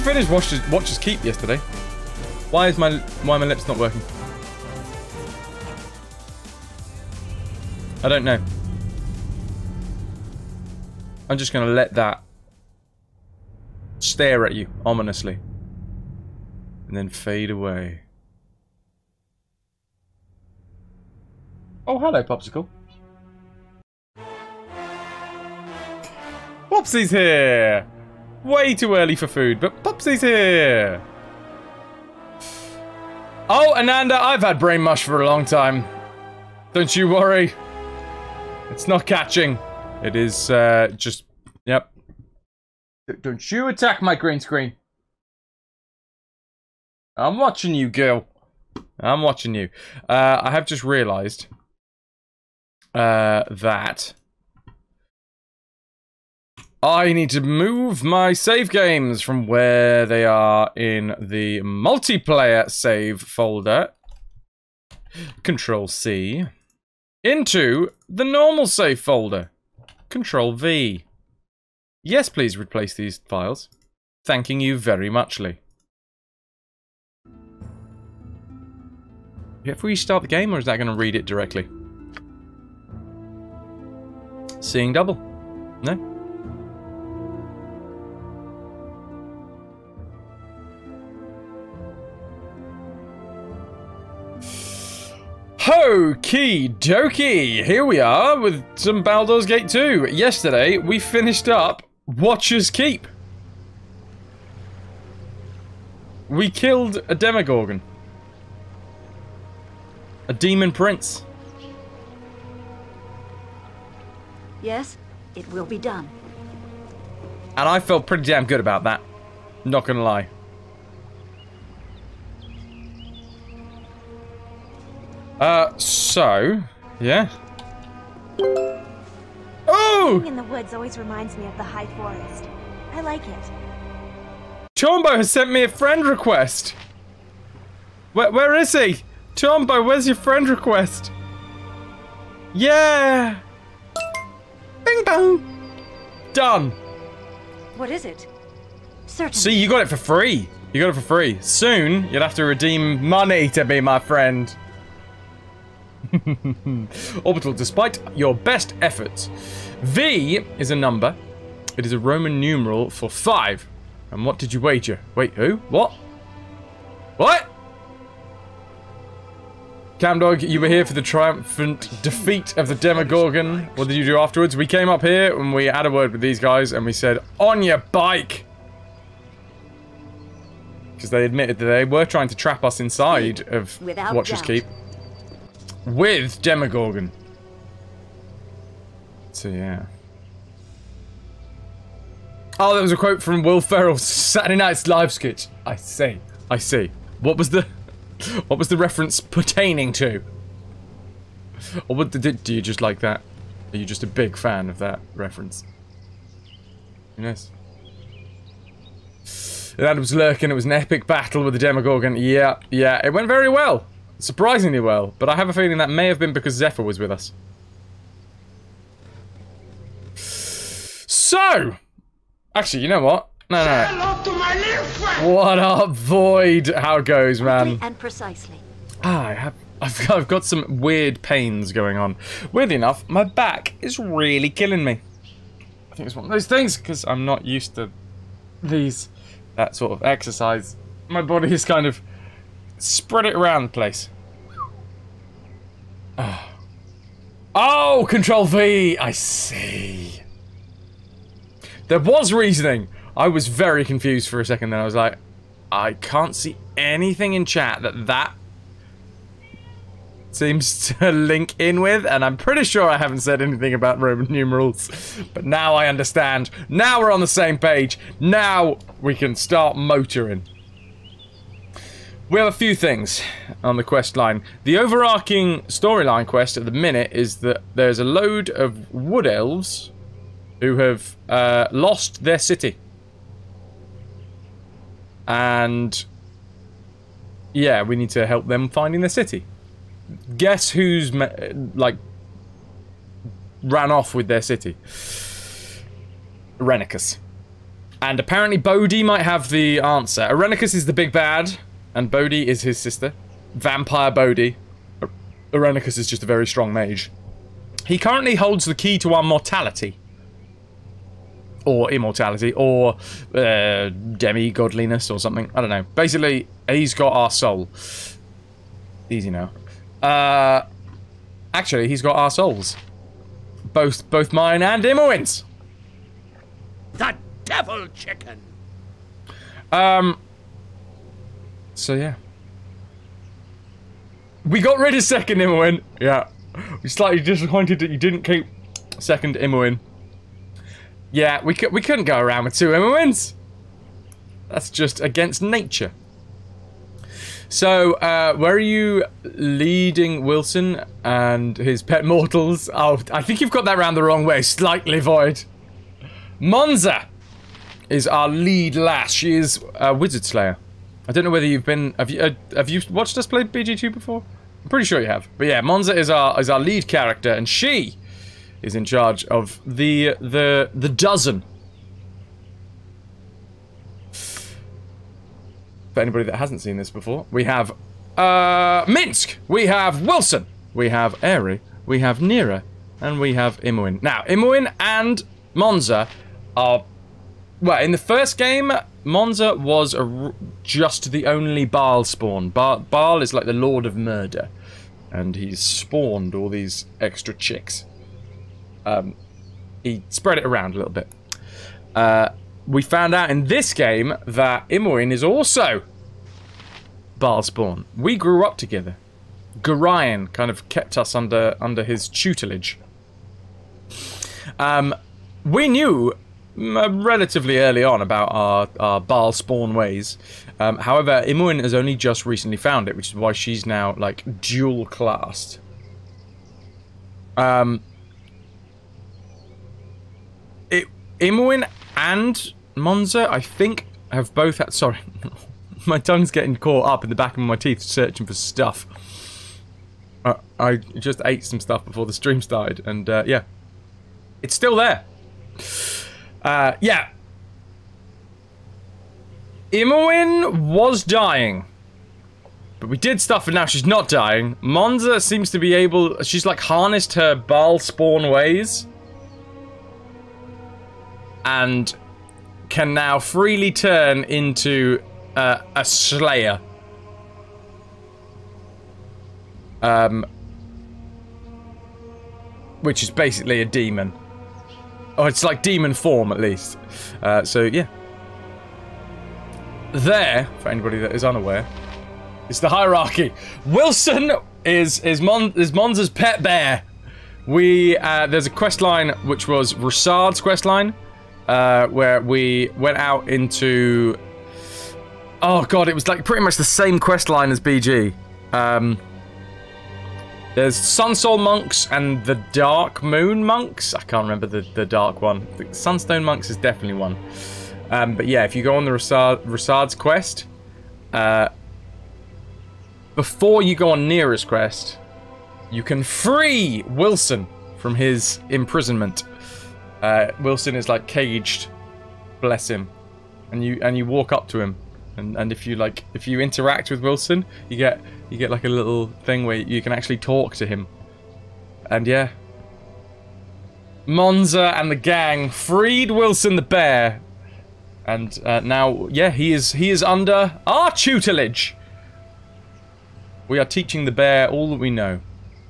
finished Watcher's Keep yesterday. Why my lips not working? I don't know. I'm just gonna let that stare at you ominously and then fade away. Oh, hello, Popsicle. Popsy's here! Way too early for food, but Popsy's here! Oh, Ananda, I've had brain mush for a long time. Don't you worry. It's not catching. It is, just... Yep. Don't you attack my green screen. I'm watching you, girl. I'm watching you. I have just realised... that... I need to move my save games from where they are in the multiplayer save folder. Control C. Into the normal save folder. Control V. Yes, please replace these files. Thanking you very muchly. You have to restart the game, or is that going to read it directly? Seeing double? No? Okie dokie! Here we are with some Baldur's Gate 2. Yesterday, we finished up Watcher's Keep. We killed a Demogorgon. A demon prince. Yes, it will be done. And I felt pretty damn good about that. Not gonna lie. So, yeah. Oh! Being in the woods always reminds me of the high forest. I like it. Chombo has sent me a friend request. Where is he? Chombo, where's your friend request? Yeah! Bing bong! Done. What is it? Certainly. See, you got it for free. You got it for free. Soon, you'll have to redeem money to be my friend. Orbital, despite your best efforts. V is a number. It is a Roman numeral for 5. And what did you wager? Wait, who? What? What? Camdog, you were here for the triumphant defeat of the Demogorgon. What did you do afterwards? We came up here and we had a word with these guys and we said, on your bike! Because they admitted that they were trying to trap us inside of Watcher's Keep. With Demogorgon. So, yeah. Oh, that was a quote from Will Ferrell's Saturday Night's Live sketch. I see. I see. What was the reference pertaining to? Or what do you just like that? Are you just a big fan of that reference? Who knows? That was lurking. It was an epic battle with the Demogorgon. Yeah, yeah. It went very well. Surprisingly well, but I have a feeling that may have been because Zephyr was with us. So, actually, you know what? No. What up, Void? How it goes, man? And precisely. I've got some weird pains going on. Weirdly enough, my back is really killing me. I think it's one of those things because I'm not used to that sort of exercise. My body is kind of spread it around the place. Oh, Control V! I see. There was reasoning. I was very confused for a second then. I was like, I can't see anything in chat that seems to link in with, and I'm pretty sure I haven't said anything about Roman numerals. But now I understand. Now we're on the same page. Now we can start motoring. We have a few things on the quest line. The overarching storyline quest at the minute is that there's a load of wood elves who have lost their city. And yeah, we need to help them finding their city. Guess who's like ran off with their city? Renicus. And apparently Bodhi might have the answer. Irenicus is the big bad, and Bodhi is his sister. Vampire Bodhi. Irenicus is just a very strong mage. He currently holds the key to our mortality. Or immortality, or demi-godliness, or something. I don't know. Basically, he's got our soul. Easy now. Actually, he's got our souls. Both mine and Imowen's. The devil chicken! So yeah. We got rid of second Imowen. Yeah. We're slightly disappointed that you didn't keep second Imowen. Yeah, we couldn't go around with 2 Imowens. That's just against nature. So, where are you leading Wilson and his pet mortals? Oh, I think you've got that round the wrong way. Slightly void. Monza is our lead lass. She is a wizard slayer. I don't know whether you've been... Have you watched us play BG2 before? I'm pretty sure you have. But yeah, Monza is our lead character, and she is in charge of the dozen. For anybody that hasn't seen this before, we have Minsk, we have Wilson, we have Aerie, we have Nira, and we have Imowen. Now, Imowen and Monza are... Well, in the first game, Monza was just the only Baal spawn. Baal is like the Lord of Murder, and he's spawned all these extra chicks. He spread it around a little bit. We found out in this game that Imowen is also Baal spawn. We grew up together. Gorion kind of kept us under his tutelage. We knew relatively early on about our Baal spawn ways. However, Imowen has only just recently found it, which is why she's now like dual classed. Imowen and Monza, I think, have both had... Sorry. My tongue's getting caught up in the back of my teeth searching for stuff. I just ate some stuff before the stream started, and yeah. It's still there. Yeah. Imowen was dying. But we did stuff and now she's not dying. Monza seems to be able... She's like harnessed her Baal spawn ways. And can now freely turn into a slayer. Which is basically a demon. Oh, it's like demon form at least. So yeah. There, for anybody that is unaware, is the hierarchy. Wilson is Monza's pet bear. There's a quest line which was Rossard's quest line. Where we went out into... Oh god, it was like pretty much the same quest line as BG. There's Sunsoul Monks and the Dark Moon Monks. I can't remember the dark one. The Sunstone Monks is definitely one. But yeah, if you go on the Rossard's quest, before you go on Nira's quest, you can free Wilson from his imprisonment. Wilson is like caged, bless him, and you walk up to him, and if you interact with Wilson, you get like a little thing where you can actually talk to him, and yeah, Monza and the gang freed Wilson the bear, and now yeah he is under our tutelage. We are teaching the bear all that we know,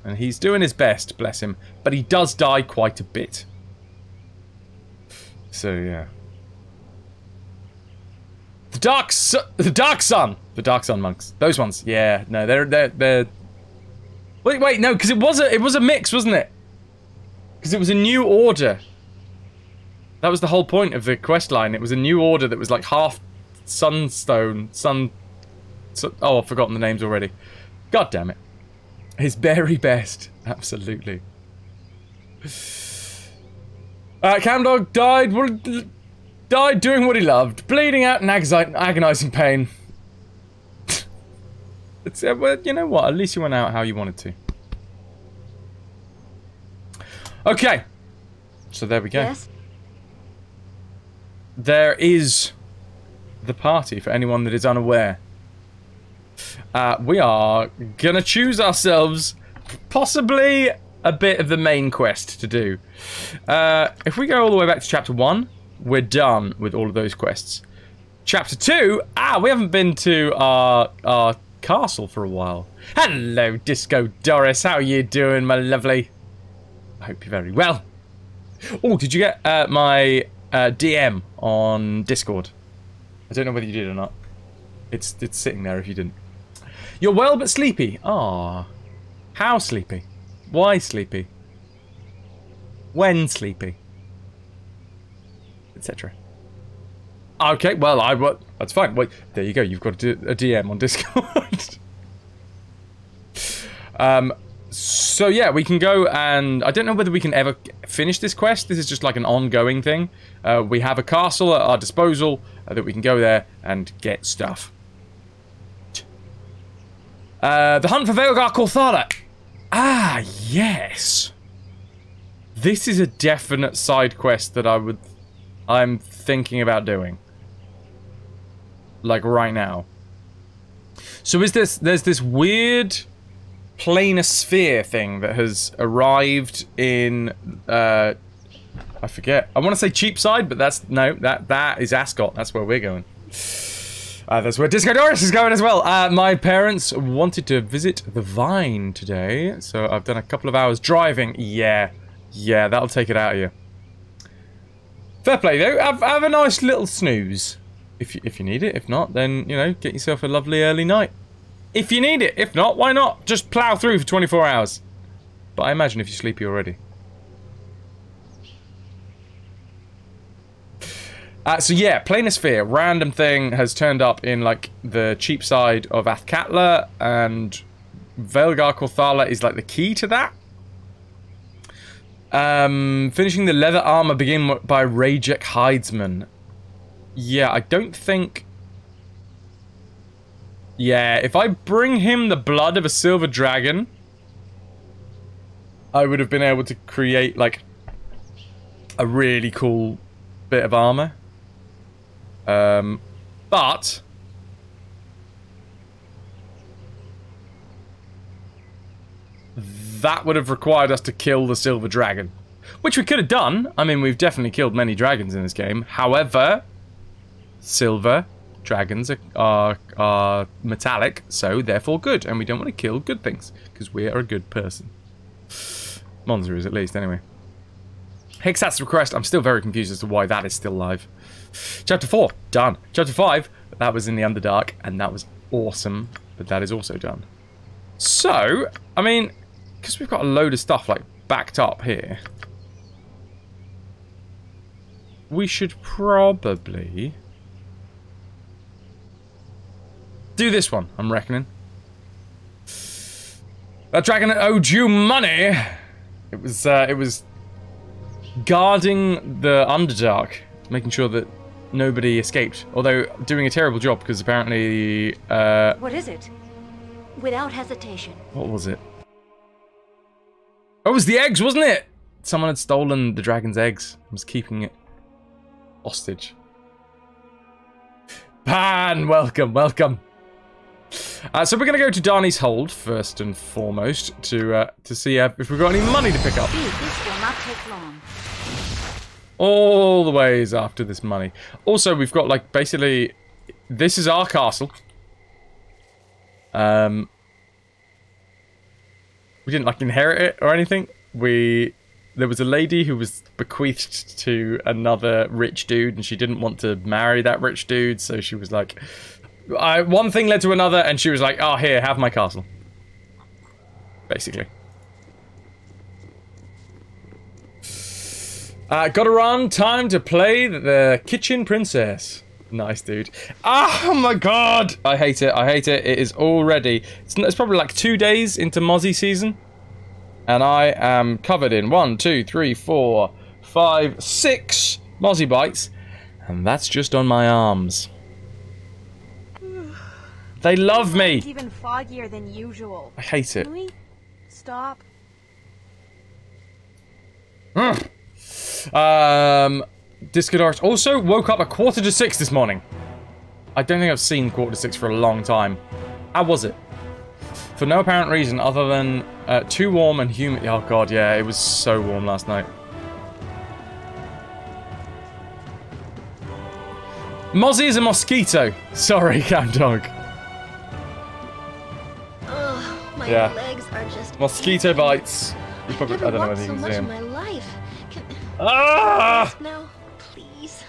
and he's doing his best, bless him, but he does die quite a bit. So yeah, the Dark Sun monks, those ones. Yeah, no, they're. Wait, no, because it was a mix, wasn't it? Because it was a new order. That was the whole point of the quest line. It was a new order that was like half Sunstone, oh, I've forgotten the names already. God damn it! His very best, absolutely. Camdog died doing what he loved, bleeding out in agonizing pain. It's, well, you know what? At least you went out how you wanted to. Okay, so there we go. Yes. there is the party for anyone that is unaware. We are gonna choose ourselves possibly a bit of the main quest to do. If we go all the way back to chapter 1, we're done with all of those quests. Chapter 2, we haven't been to our castle for a while. Hello, Disco Doris, how are you doing, my lovely? I hope you're very well. Oh, did you get my DM on Discord? I don't know whether you did or not. It's sitting there if you didn't. You're well but sleepy. Ah, how sleepy? Why sleepy? When sleepy? Etc. Okay, well, that's fine. Wait, there you go. You've got a DM on Discord. So yeah, we can go and I don't know whether we can ever finish this quest. This is just like an ongoing thing. We have a castle at our disposal that we can go there and get stuff. The hunt for Velgar Corthala. Ah, yes. This is a definite side quest that I'm thinking about doing. Like right now. So there's this weird planar sphere thing that has arrived in I forget. I want to say Cheapside, but that is Ascot. That's where we're going. That's where Disco Doris is going as well. My parents wanted to visit the Vine today, so I've done a couple of hours driving. Yeah, that'll take it out of you. Fair play though. Have a nice little snooze, if you need it. If not, then you know, get yourself a lovely early night. If you need it. If not, why not? Just plow through for 24 hours. But I imagine if you're sleepy already. So yeah, planar sphere, random thing has turned up in like the cheap side of Athkatla, and Velgar Corthala is like the key to that. Finishing the leather armor begin by Rajek Hidesman. Yeah, I don't think. Yeah, if I bring him the blood of a silver dragon, I would have been able to create like a really cool bit of armor. But that would have required us to kill the silver dragon, which we could have done. I mean, we've definitely killed many dragons in this game. However, silver dragons are metallic, so therefore good, and we don't want to kill good things because we are a good person. Monza is at least, anyway. Hexat's request. I'm still very confused as to why that is still live. Chapter 4, done. Chapter 5, that was in the Underdark, and that was awesome, but that is also done. So, I mean, because we've got a load of stuff, like, backed up here, we should probably do this one, I'm reckoning. That dragon that owed you money! It was guarding the Underdark, making sure that nobody escaped. Although, doing a terrible job, because apparently, What is it? Without hesitation. what was it? Oh, it was the eggs, wasn't it? Someone had stolen the dragon's eggs and was keeping it hostage. Pan, welcome, welcome. So we're going to go to Darnie's Hold, first and foremost, to see if we've got any money to pick up. This will not take long. All the ways after this money. Also, we've got, like, basically... This is our castle. We didn't, like, inherit it or anything. There was a lady who was bequeathed to another rich dude, and she didn't want to marry that rich dude, so she was like... one thing led to another, and she was like, oh, here, have my castle. Basically. Gotta run, time to play the Kitchen Princess. Nice, dude. Oh my god! I hate it, I hate it. It is already... It's probably like 2 days into Mozzie season. And I am covered in 1, 2, 3, 4, 5, 6 Mozzie bites. And that's just on my arms. They love me! It's even foggier than usual. I hate it. Can we stop? Discodorus also woke up at 5:45 this morning. I don't think I've seen 5:45 for a long time. How was it? For no apparent reason other than too warm and humid. Oh god, yeah, it was so warm last night. Mozzie is a mosquito. Sorry, Cat Dog. Ugh, my Yeah. legs are just Mosquito bites. You probably, I I've don't know never whether walked you so can much see in him. my life. Can Ah! rest now, please?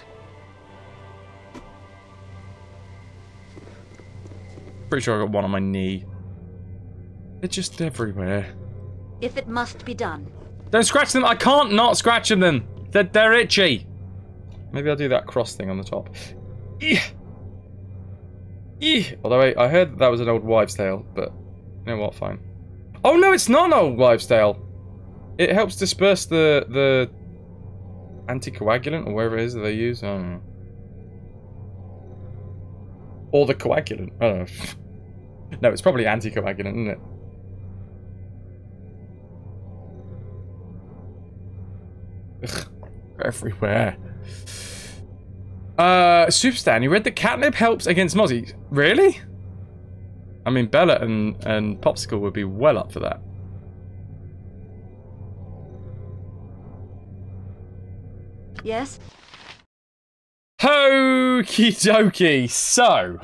Pretty sure I got one on my knee. They're just everywhere. If it must be done. Don't scratch them. I can't not scratch them then. They're itchy. Maybe I'll do that cross thing on the top. Although I heard that was an old wives' tale, but you know what, fine. Oh no, it's not an old wives' tale. It helps disperse the anticoagulant or whatever it is that they use. I don't know. Or the coagulant. I don't know. No, it's probably anticoagulant, isn't it? Ugh, everywhere. Superstan, you read that catnip helps against mozzies. Really? I mean, Bella and Popsicle would be well up for that. Yes? Okie dokie. So,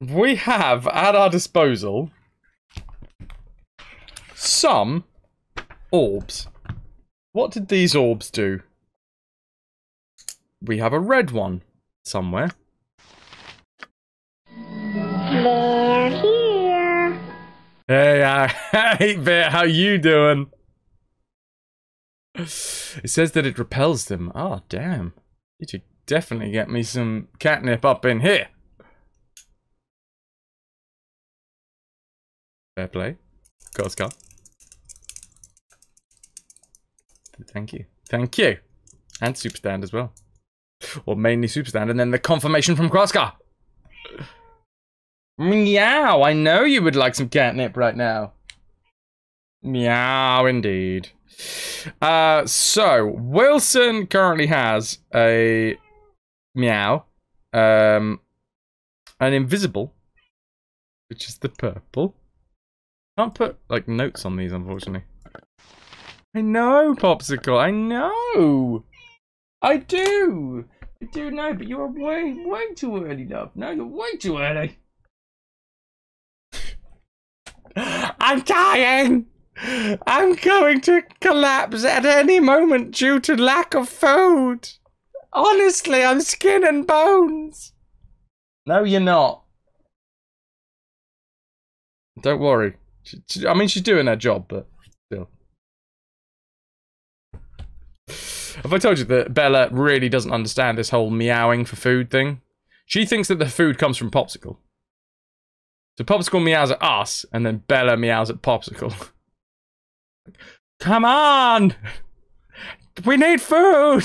we have at our disposal some orbs. What did these orbs do? We have a red one somewhere. They're here. Hey, hey, Bear, how you doing? It says that it repels them. Oh, damn. You should definitely get me some catnip up in here. Fair play. Koska. Thank you. Thank you. And Superstand as well. Or mainly Superstand, and then the confirmation from Koska. Meow, I know you would like some catnip right now. Meow, indeed. So, Wilson currently has a meow, an invisible, which is the purple. Can't put, like, notes on these, unfortunately. I know, Popsicle, I know! I do know, but you're way too early, love. No, you're way too early. I'm dying! I'm going to collapse at any moment due to lack of food. Honestly, I'm skin and bones. No, you're not. Don't worry. I mean, she's doing her job, but still. Have I told you that Bella really doesn't understand this whole meowing for food thing? She thinks that the food comes from Popsicle. So Popsicle meows at us, and then Bella meows at Popsicle. Come on! We need food!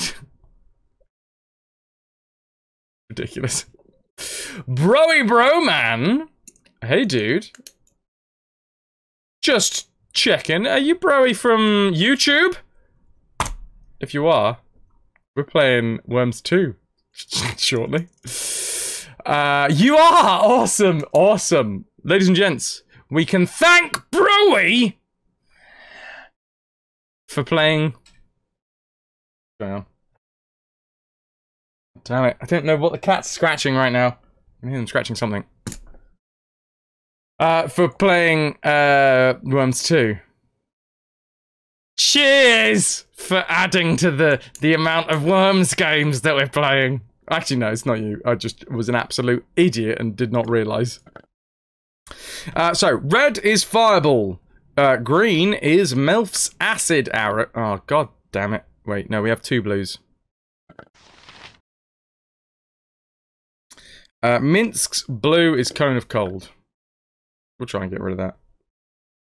Ridiculous. Broy bro man! Hey dude. Just checking. Are you Broy from YouTube? If you are, we're playing Worms 2 shortly. You are! Awesome! Awesome! Ladies and gents, we can thank Broy for playing... What's going on? Damn it, I don't know what the cat's scratching right now. I hear them scratching something. For playing Worms 2. Cheers for adding to the amount of Worms games that we're playing. Actually, no, it's not you. I just was an absolute idiot and did not realise. So, red is Fireball. Green is Melf's Acid Arrow. Oh, god damn it. Wait, no, we have two blues. Minsk's blue is Cone of Cold. We'll try and get rid of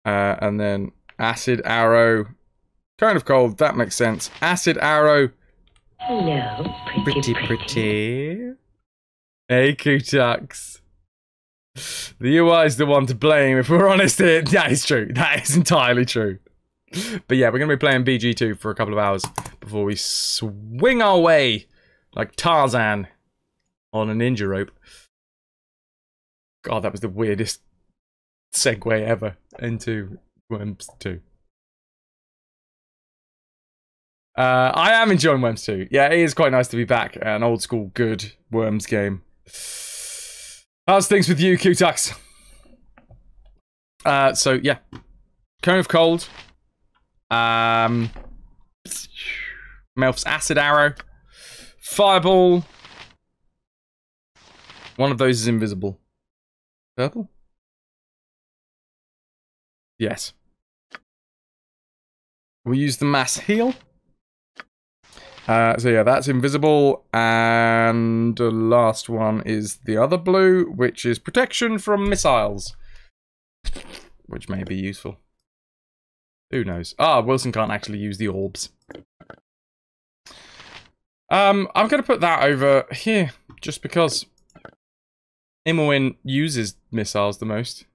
that. And then Acid Arrow. Cone of Cold, that makes sense. Acid Arrow. Hello, pretty. Hey, Kutux. The UI is the one to blame, if we're honest here. That is true. That is entirely true. But yeah, we're going to be playing BG2 for a couple of hours before we swing our way like Tarzan on a ninja rope. God, that was the weirdest segue ever into Worms 2. I am enjoying Worms 2. Yeah, it is quite nice to be back at an old school good Worms game. How's things with you, Q-Tux? So yeah. Cone of Cold. Melf's Acid Arrow. Fireball. One of those is invisible. Purple? Yes. We use the mass heal. So yeah, that's invisible, and the last one is the other blue, which is protection from missiles. Which may be useful. Who knows? Ah, Wilson can't actually use the orbs. I'm gonna put that over here, just because Imoen uses missiles the most.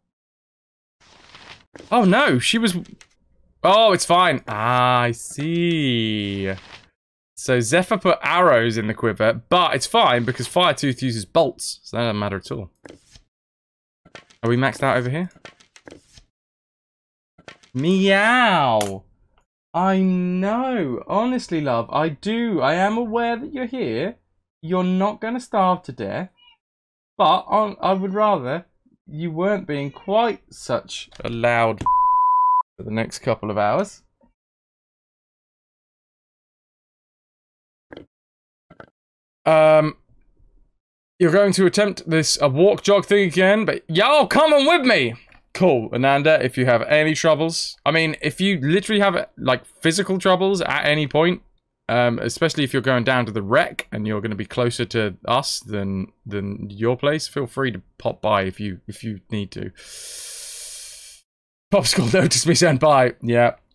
Oh no, she was... Oh, it's fine. Ah, I see. So Zephyr put arrows in the quiver, but it's fine because Firetooth uses bolts, so that doesn't matter at all. Are we maxed out over here? Meow! I know. Honestly, love, I do. I am aware that you're here. You're not going to starve to death. But I would rather you weren't being quite such a loud for the next couple of hours. You're going to attempt this walk jog thing again, but y'all coming with me. Cool, Ananda, if you have any troubles. I mean, if you literally have, like, physical troubles at any point, especially if you're going down to the wreck and you're going to be closer to us than your place, feel free to pop by if you need to. Popsicle noticed me senpai.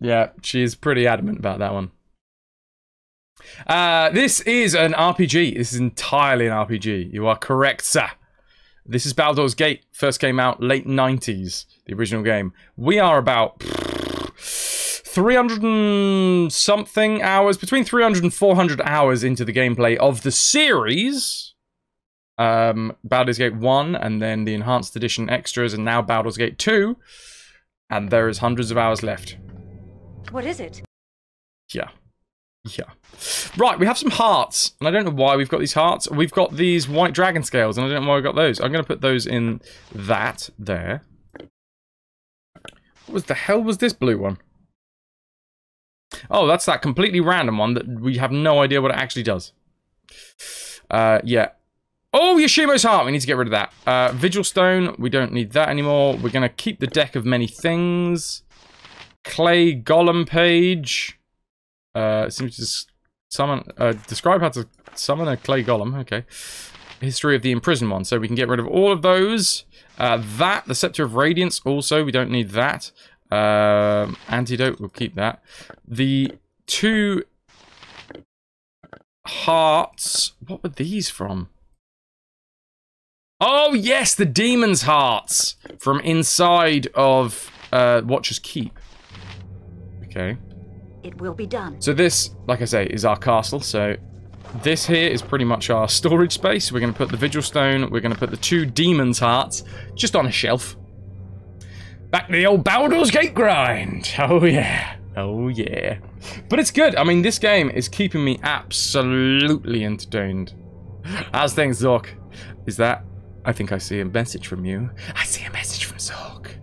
Yeah, she is pretty adamant about that one. This is an RPG. This is entirely an RPG. You are correct, sir. This is Baldur's Gate. First came out late 90s, the original game. We are about 300 and something hours, between 300 and 400 hours into the gameplay of the series. Baldur's Gate 1, and then the Enhanced Edition extras, and now Baldur's Gate 2. And there is hundreds of hours left. What is it? Yeah. Right, we have some hearts, and I don't know why we've got these hearts. We've got these white dragon scales, and I don't know why we got those. I'm going to put those in that there. What the hell was this blue one? Oh, that's that completely random one that we have no idea what it actually does. Yeah. Oh, Yoshimo's heart! We need to get rid of that. Vigil Stone, we don't need that anymore. We're going to keep the deck of many things. Clay Golem page. Simply just summon, describe how to summon a clay golem. Okay. History of the imprisoned one. So we can get rid of all of those. The Scepter of Radiance also, we don't need that. Antidote, we'll keep that. The 2 hearts. What were these from? Oh, yes, the Demon's Hearts from inside of Watcher's Keep. Okay. It will be done. So this, like I say, is our castle. So this here is pretty much our storage space. We're going to put the Vigil Stone. We're going to put the 2 Demon's Hearts just on a shelf. Back to the old Baldur's Gate grind. Oh, yeah. Oh, yeah. But it's good. I mean, this game is keeping me absolutely entertained. How's things, Zork? Is that... I think I see a message from you. I see a message from Zork.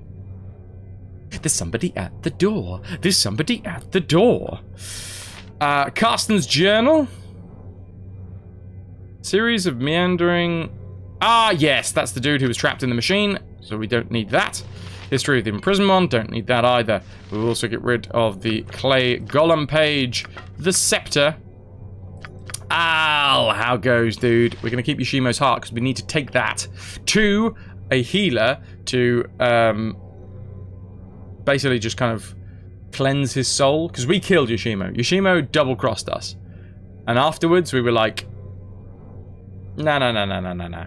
There's somebody at the door. There's somebody at the door. Carsten's journal. Series of meandering. Ah, yes, that's the dude who was trapped in the machine. So we don't need that. History of the imprisoned one. Don't need that either. We'll also get rid of the clay golem page. The scepter. Ow, how goes, dude? We're going to keep Yoshimo's heart because we need to take that to a healer to basically just kind of cleanse his soul. Because we killed Yoshimo. Yoshimo double-crossed us. And afterwards, we were like, no.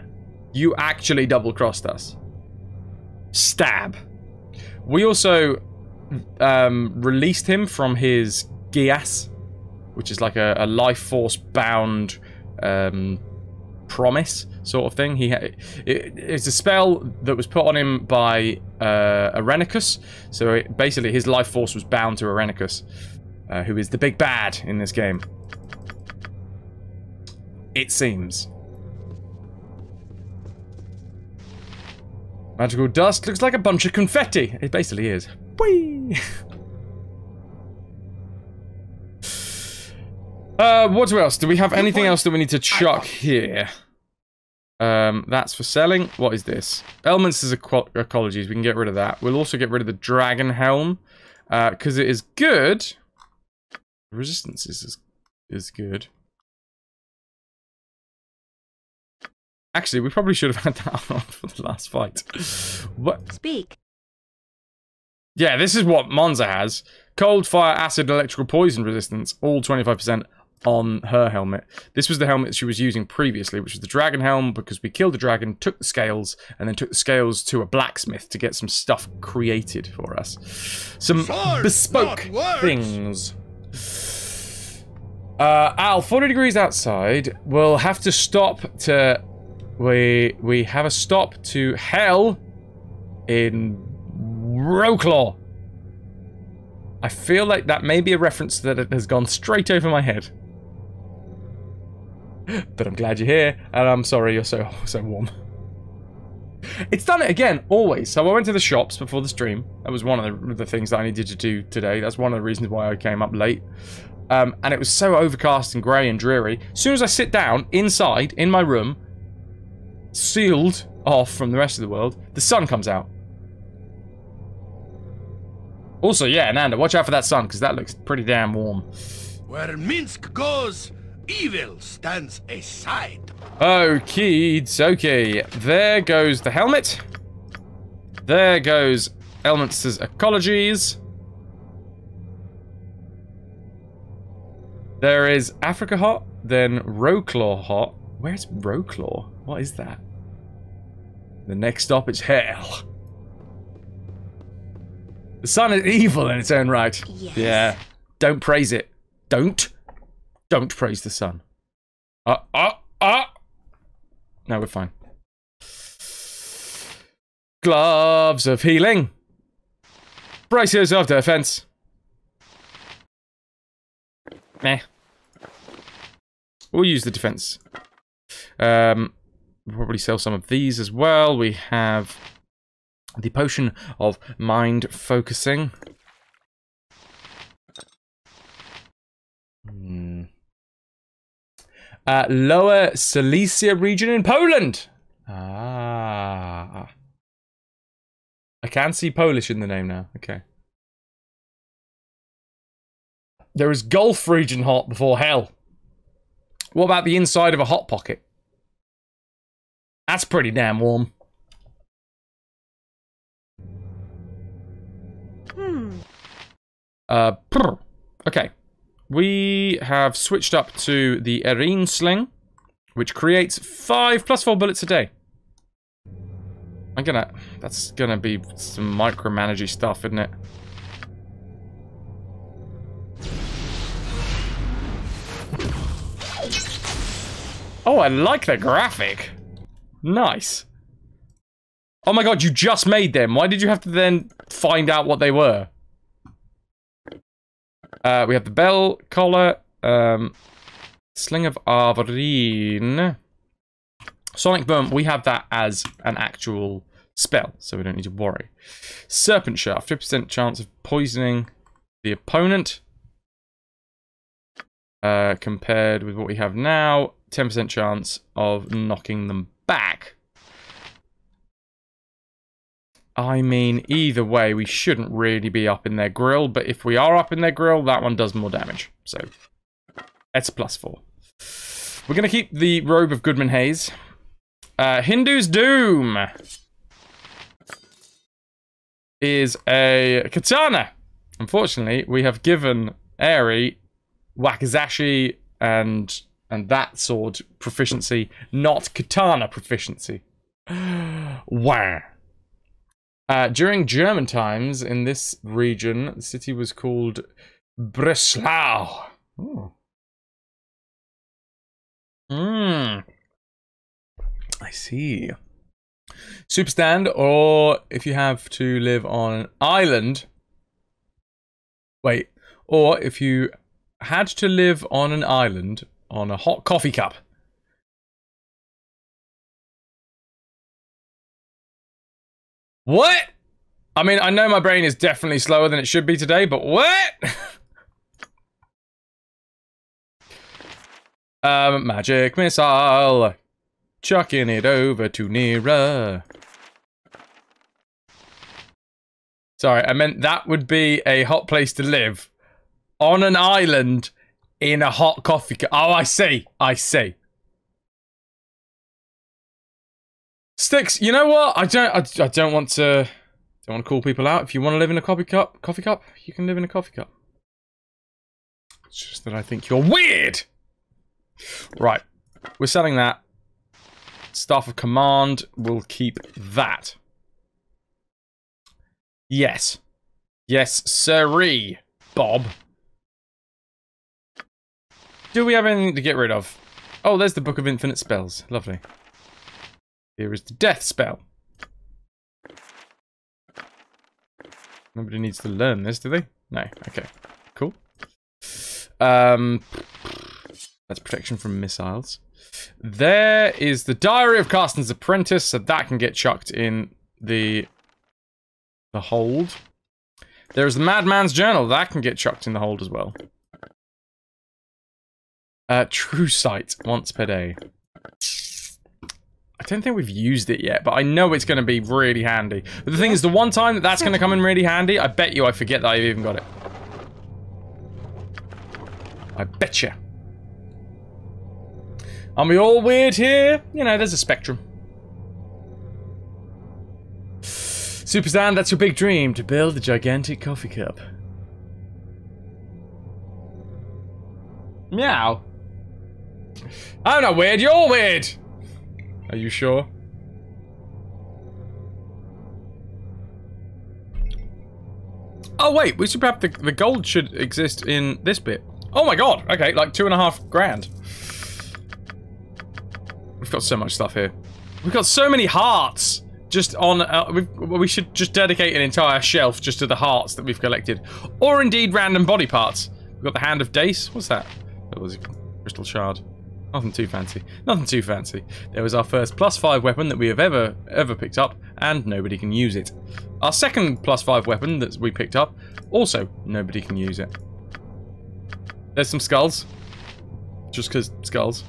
You actually double-crossed us. Stab. We also released him from his Gias, which is like a life force bound promise sort of thing. It's a spell that was put on him by Arenicus. So basically his life force was bound to Arenicus, who is the big bad in this game. It seems. Magical dust looks like a bunch of confetti. It basically is. Whee! What else? Do we have anything else that we need to chuck here? That's for selling. What is this? Elements as ecologies. We can get rid of that. We'll also get rid of the dragon helm. Because it is good. Resistance is good. Actually, we probably should have had that on for the last fight. What? Speak. Yeah, this is what Monza has. Cold, fire, acid, electrical poison resistance. All 25% on her helmet. This was the helmet she was using previously, which was the dragon helm, because we killed the dragon, took the scales, and then took the scales to a blacksmith to get some stuff created for us. Some bespoke things. Al, 40 degrees outside. We'll have to stop to... We have a stop to hell in Roclaw. I feel like that may be a reference that it has gone straight over my head. But I'm glad you're here, and I'm sorry you're so warm. It's done it again, always. So I went to the shops before the stream. That was one of the things that I needed to do today. That's one of the reasons why I came up late. And it was so overcast and grey and dreary. As soon as I sit down, inside, in my room, sealed off from the rest of the world, the sun comes out. Also, yeah, Nanda, watch out for that sun, because that looks pretty damn warm. Where Minsk goes, evil stands aside. Okie dokie. There goes the helmet. There goes Elements' ecologies. There is Africa hot, then Roclaw hot. Where's Roclaw? What is that? The next stop is hell. The sun is evil in its own right. Yes. Yeah. Don't praise it. Don't praise the sun. No, we're fine. Gloves of healing. Brace yourself, defense. Meh. We'll use the defense. We'll probably sell some of these as well. We have the potion of mind focusing. Lower Silesia region in Poland. Ah. I can see Polish in the name now. Okay. There is Gulf region hot before hell. What about the inside of a hot pocket? That's pretty damn warm. Okay. We have switched up to the Erin Sling, which creates 5 + 4 bullets a day. That's gonna be some micromanagey stuff, isn't it? Oh, I like the graphic. Nice. Oh my god, you just made them. Why did you have to then find out what they were? We have the bell collar, Sling of Arvarine. Sonic Boom, we have that as an actual spell, so we don't need to worry. Serpent Shaft, 50% chance of poisoning the opponent. Compared with what we have now, 10% chance of knocking them back. I mean, either way, we shouldn't really be up in their grill, but if we are up in their grill, that one does more damage. So, it's +4. We're going to keep the Robe of Goodman Hayes. Hindu's Doom is a katana. Unfortunately, we have given Aerie Wakizashi and that sword proficiency, not katana proficiency. Wow. During German times, in this region, the city was called Breslau. Ooh. I see. Superstand, or if you have to live on an island. Wait, or if you had to live on an island on a hot coffee cup. What? I mean, I know my brain is definitely slower than it should be today, but what? Magic missile. Chucking it over to nearer. Sorry, I meant that would be a hot place to live. On an island in a hot coffee cup. Oh, I see. I see. Sticks, you know what? I don't want to call people out. If you want to live in a coffee cup, you can live in a coffee cup. It's just that I think you're weird. Right. We're selling that. Staff of Command will keep that. Yes. Yes, sirree, Bob. Do we have anything to get rid of? Oh, there's the Book of Infinite Spells. Lovely. Here is the Death Spell. Nobody needs to learn this, do they? No. Okay. Cool. That's protection from missiles. There is the Diary of Carsten's Apprentice, so that can get chucked in the hold. There's the Madman's Journal, that can get chucked in the hold as well. True Sight, once per day. I don't think we've used it yet, but I know it's going to be really handy. But the thing is, the one time that that's going to come in really handy, I bet you I forget that I've even got it. I betcha. Aren't we all weird here? You know, there's a spectrum. Super Stan, that's your big dream, to build a gigantic coffee cup. Meow. I'm not weird, you're weird! Are you sure? Oh wait, we should have the gold should exist in this bit. Oh my god, okay, like 2.5 grand. We've got so much stuff here. We've got so many hearts just on, we should just dedicate an entire shelf just to the hearts that we've collected. Or indeed random body parts. We've got the Hand of Dace, what's that? That was a crystal shard. Nothing too fancy. Nothing too fancy. There was our first +5 weapon that we have ever picked up, and nobody can use it. Our second +5 weapon that we picked up, also nobody can use it. There's some skulls. Just because skulls.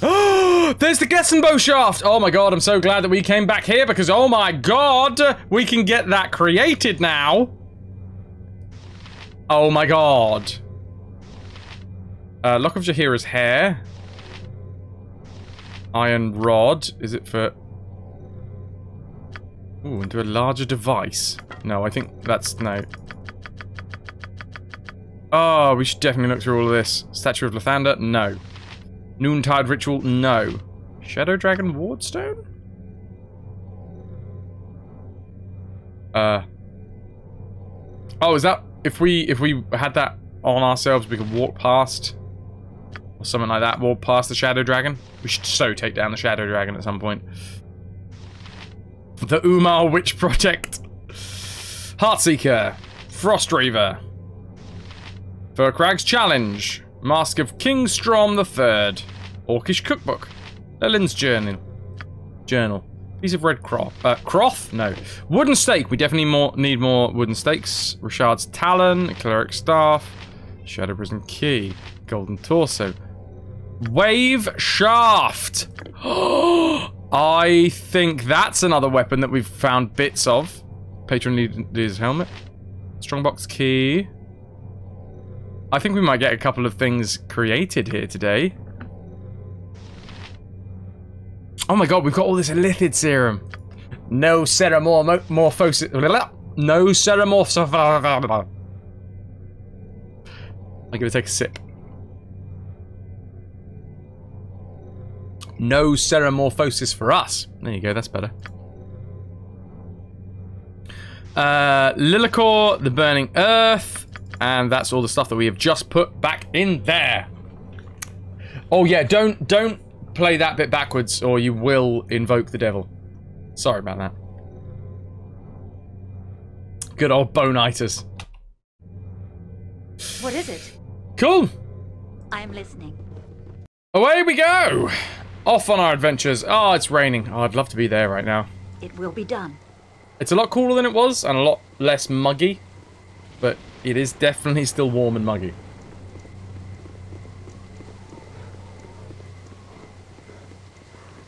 Oh, there's the Gessenbow shaft! Oh my god, I'm so glad that we came back here because, oh my god, we can get that created now. Oh my god. Lock of Jahira's hair. Iron rod. Is it for... Ooh, into a larger device. No, I think that's... No. Oh, we should definitely look through all of this. Statue of Lathander? No. Noontide Ritual? No. Shadow Dragon Wardstone? Oh, is that... If we had that on ourselves, we could walk past... Or something like that. Walk past the Shadow Dragon. We should so take down the Shadow Dragon at some point. The Umar Witch Project. Heartseeker. Frostreaver. Furkrag's Challenge. Mask of King Strom III. Orcish Cookbook. Lelin's Journal. Piece of red croth? No. Wooden Stake. We definitely need more wooden stakes. Richard's Talon. Cleric Staff. Shadow Prison Key. Golden Torso. Wave Shaft. I think that's another weapon that we've found bits of. Patron Leader's Helmet. Strongbox Key. I think we might get a couple of things created here today. Oh my god, we've got all this Elithid serum. No ceramorphosis. No ceramorphosis. I'm gonna take a sip. No ceramorphosis for us. There you go, that's better. Lillicor, the Burning Earth, and that's all the stuff that we have just put back in there. Oh yeah, don't play that bit backwards or you will invoke the devil. Sorry about that. Good old bonitis. What is it? Cool. I'm listening. Away we go. Off on our adventures. Oh, it's raining. Oh, I'd love to be there right now. It will be done. It's a lot cooler than it was and a lot less muggy, but it is definitely still warm and muggy.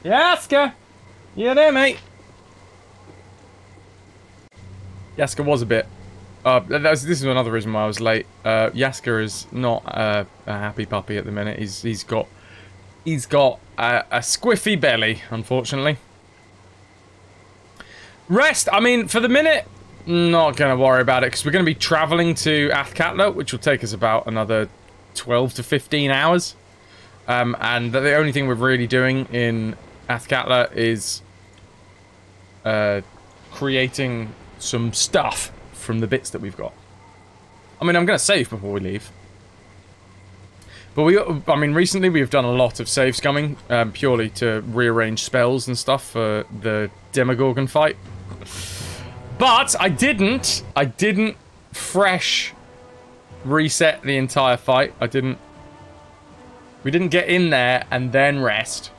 Yaska! You there, mate? Yaska was a bit... this is another reason why I was late. Yaska is not a happy puppy at the minute. He's got a squiffy belly, unfortunately. Rest, I mean, for the minute, not going to worry about it, because we're going to be travelling to Athkatla, which will take us about another 12 to 15 hours. And the only thing we're really doing in Athkatla is creating some stuff from the bits that we've got. I mean, I'm going to save before we leave. But I mean, recently we've done a lot of save scumming, purely to rearrange spells and stuff for the Demogorgon fight. But I didn't fresh reset the entire fight. We didn't get in there and then rest.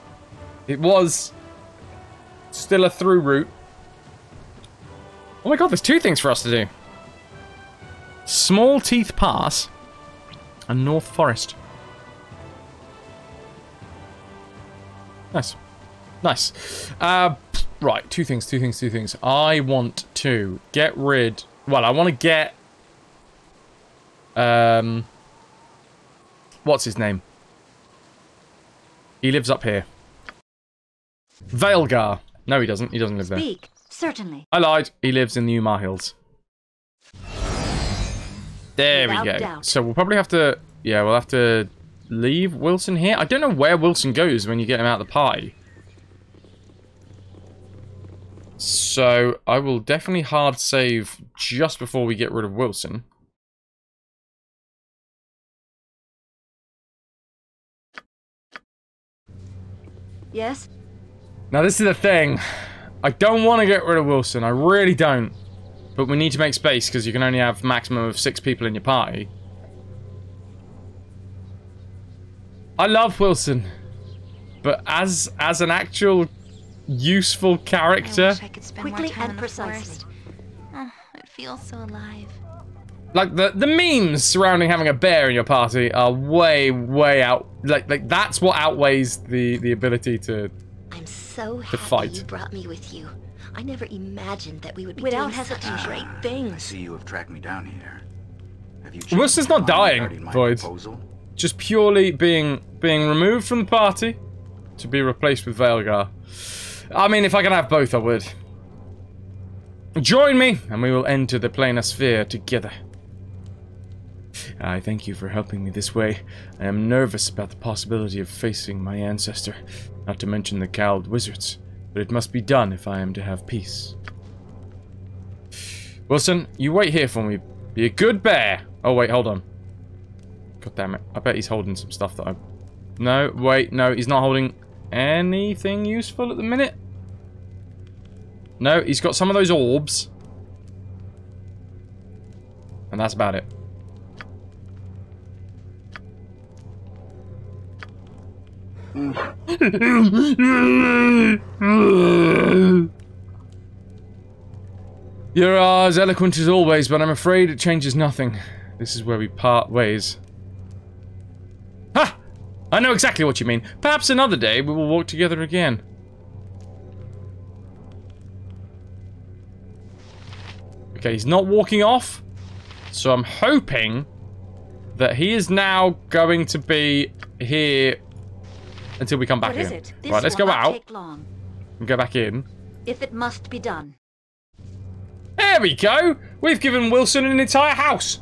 It was still a through route. Oh my god, there's two things for us to do. Small Teeth Pass and North Forest. Nice. Nice. Right, two things. I want to get rid... Well, I want to get... What's his name? He lives up here. Vaelgar. No, he doesn't. He doesn't live there. Speak. Certainly. I lied. He lives in the Umar Hills. There we go. Doubt. So we'll probably have to... Yeah, we'll have to leave Wilson here. I don't know where Wilson goes when you get him out of the party. So I will definitely hard save just before we get rid of Wilson. Yes? Now this is the thing. I don't want to get rid of Wilson. I really don't. But we need to make space because you can only have maximum of 6 people in your party. I love Wilson. But as an actual useful character... I wish I could spend Quickly more time and in the precisely. forest. Oh, it feels so alive. Like, the memes surrounding having a bear in your party are way out... Like that's what outweighs the ability to... I'm so to happy fight. you brought me with you. I never imagined that we would be Without doing such hesitation. great I things. see you have tracked me down here. Have you Wilson's changed not your mind dying, regarding my Void. proposal? Just purely being removed from the party to be replaced with Vaelgar. I mean, if I can have both, I would. Join me, and we will enter the planar sphere together. I thank you for helping me this way. I am nervous about the possibility of facing my ancestor, not to mention the cowled wizards, but it must be done if I am to have peace. Wilson, you wait here for me. Be a good bear. Oh, wait, hold on. God damn it. I bet he's holding some stuff that I... No, wait, no, he's not holding anything useful at the minute. No, he's got some of those orbs. And that's about it. You're as eloquent as always, but I'm afraid it changes nothing. This is where we part ways. Ha! I know exactly what you mean. Perhaps another day we will walk together again. Okay, he's not walking off. So I'm hoping that he is now going to be here until we come back What in. is it? This Right, let's will go not out take long. and go back in. If it must be done. There we go! We've given Wilson an entire house!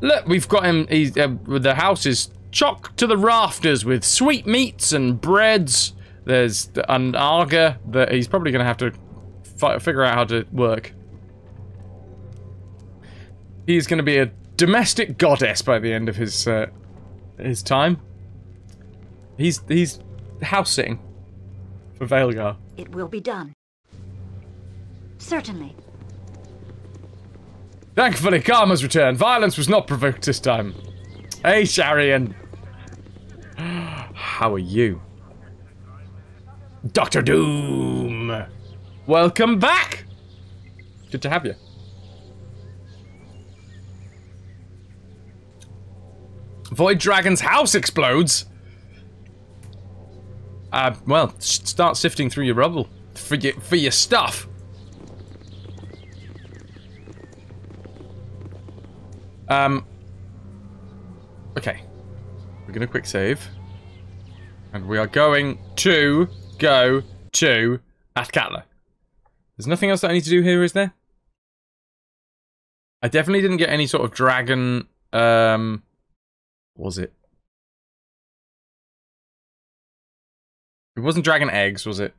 Look, we've got him, the house is chocked to the rafters with sweetmeats and breads. There's an Arga that he's probably going to have to figure out how to work. He's going to be a domestic goddess by the end of his time. He's house sitting for Vaelgar. It will be done. Certainly. Thankfully, calm has returned. Violence was not provoked this time. Hey, Sharian. How are you? Dr. Doom! Welcome back! Good to have you. Void Dragon's house explodes? Well, start sifting through your rubble. For your stuff. Okay. We're gonna quick save. And we are going to go to Athkatla. There's nothing else that I need to do here, is there? I definitely didn't get any sort of dragon, what was it? It wasn't dragon eggs, was it?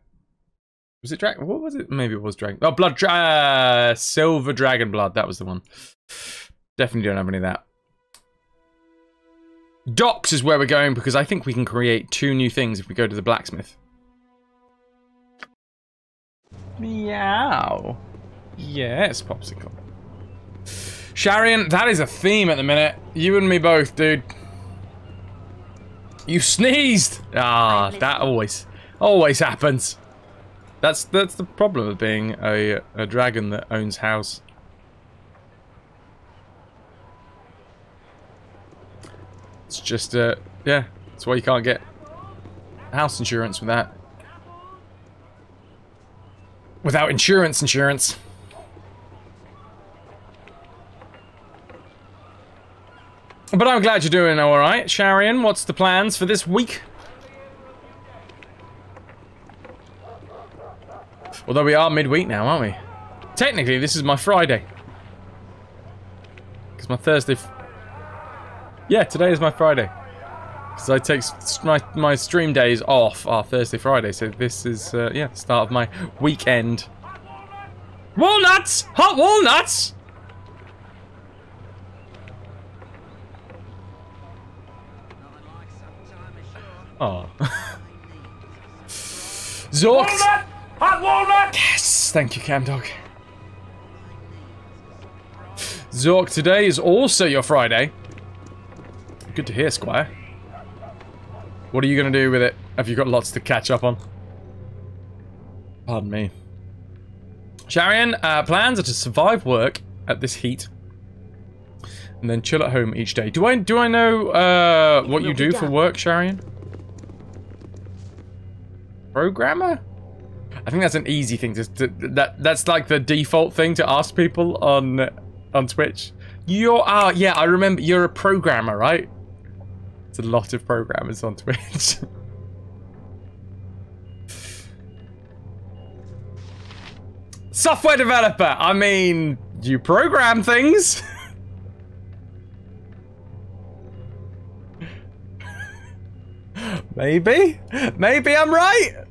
Was it dragon? What was it? Maybe it was dragon. Oh, silver dragon blood. That was the one. Definitely don't have any of that. Docks is where we're going because I think we can create 2 new things if we go to the blacksmith. Meow. Yes, Popsicle. Sharian, that is a theme at the minute. You and me both, dude. You sneezed! Ah, that always happens. That's the problem of being a dragon that owns house. It's just, yeah, that's why you can't get house insurance with that. Without insurance. But I'm glad you're doing alright, Sharian. What's the plans for this week? Although we are midweek now, aren't we? Technically, this is my Friday. Because my Thursday... Yeah, today is my Friday. Because I take my stream days off are Thursday, Friday. So this is, yeah, start of my weekend. Walnuts! Hot walnuts! Oh. Zork! Walnut! Hot walnut! Yes! Thank you, Camdog. Zork, today is also your Friday. Good to hear, Squire. What are you going to do with it? Have you got lots to catch up on? Pardon me. Sharian, plans are to survive work at this heat. And then chill at home each day. Do I know what you do for work, Sharian? Programmer? I think that's an easy thing that's like the default thing to ask people on Twitch. Yeah, I remember you're a programmer, right? It's a lot of programmers on Twitch. Software developer. I mean, you program things. Maybe I'm right.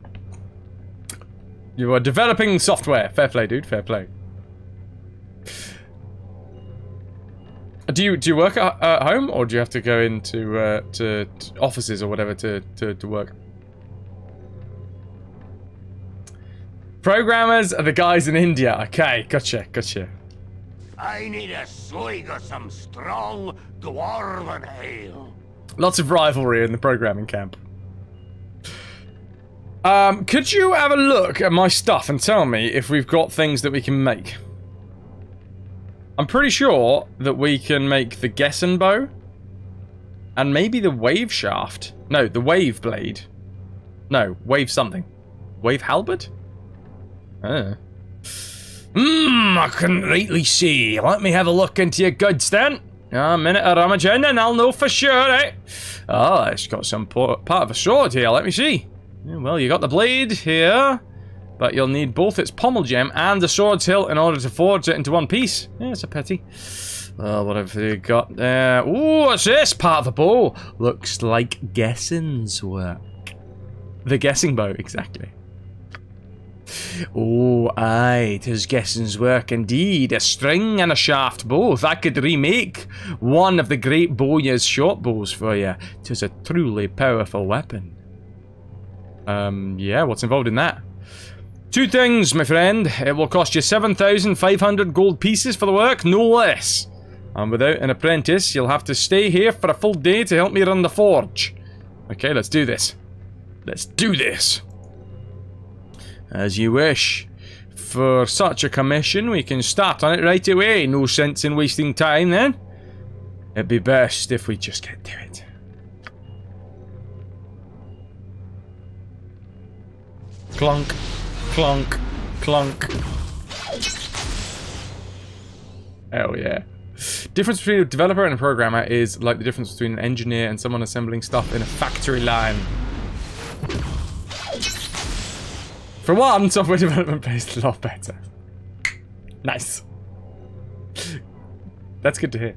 You are developing software. Fair play, dude. Fair play. Do you work at home, or do you have to go into to offices or whatever to work? Programmers are the guys in India. Okay, gotcha. I need a swig of some strong dwarven ale. Lots of rivalry in the programming camp. Could you have a look at my stuff and tell me if we've got things that we can make? I'm pretty sure that we can make the Gessen bow. And maybe the wave shaft. No, the wave blade. No, wave something. Wave halberd? I couldn't rightly see. Let me have a look into your goods then. A minute of rummaging and I'll know for sure, eh? Oh, it's got some part of a sword here. Let me see. Yeah, well, you got the blade here. But you'll need both its pommel gem and the sword's hilt in order to forge it into one piece. Yeah, it's a pity. Well, what have we got there? Ooh, what's this? Part of the bow. Looks like Gessen's work. The guessing bow, exactly. Oh, aye, 'tis Gessen's work indeed. A string and a shaft both. I could remake one of the great Boya's short bows for you. 'Tis a truly powerful weapon. Yeah, what's involved in that? 2 things, my friend. It will cost you 7,500 gold pieces for the work, no less. And without an apprentice, you'll have to stay here for a full day to help me run the forge. Okay, let's do this. Let's do this. As you wish. For such a commission, we can start on it right away. No sense in wasting time, then. It'd be best if we just get to it. Clunk, clunk, clunk. Hell yeah. Difference between a developer and a programmer is like the difference between an engineer and someone assembling stuff in a factory line. For one, software development pays a lot better. Nice. That's good to hear.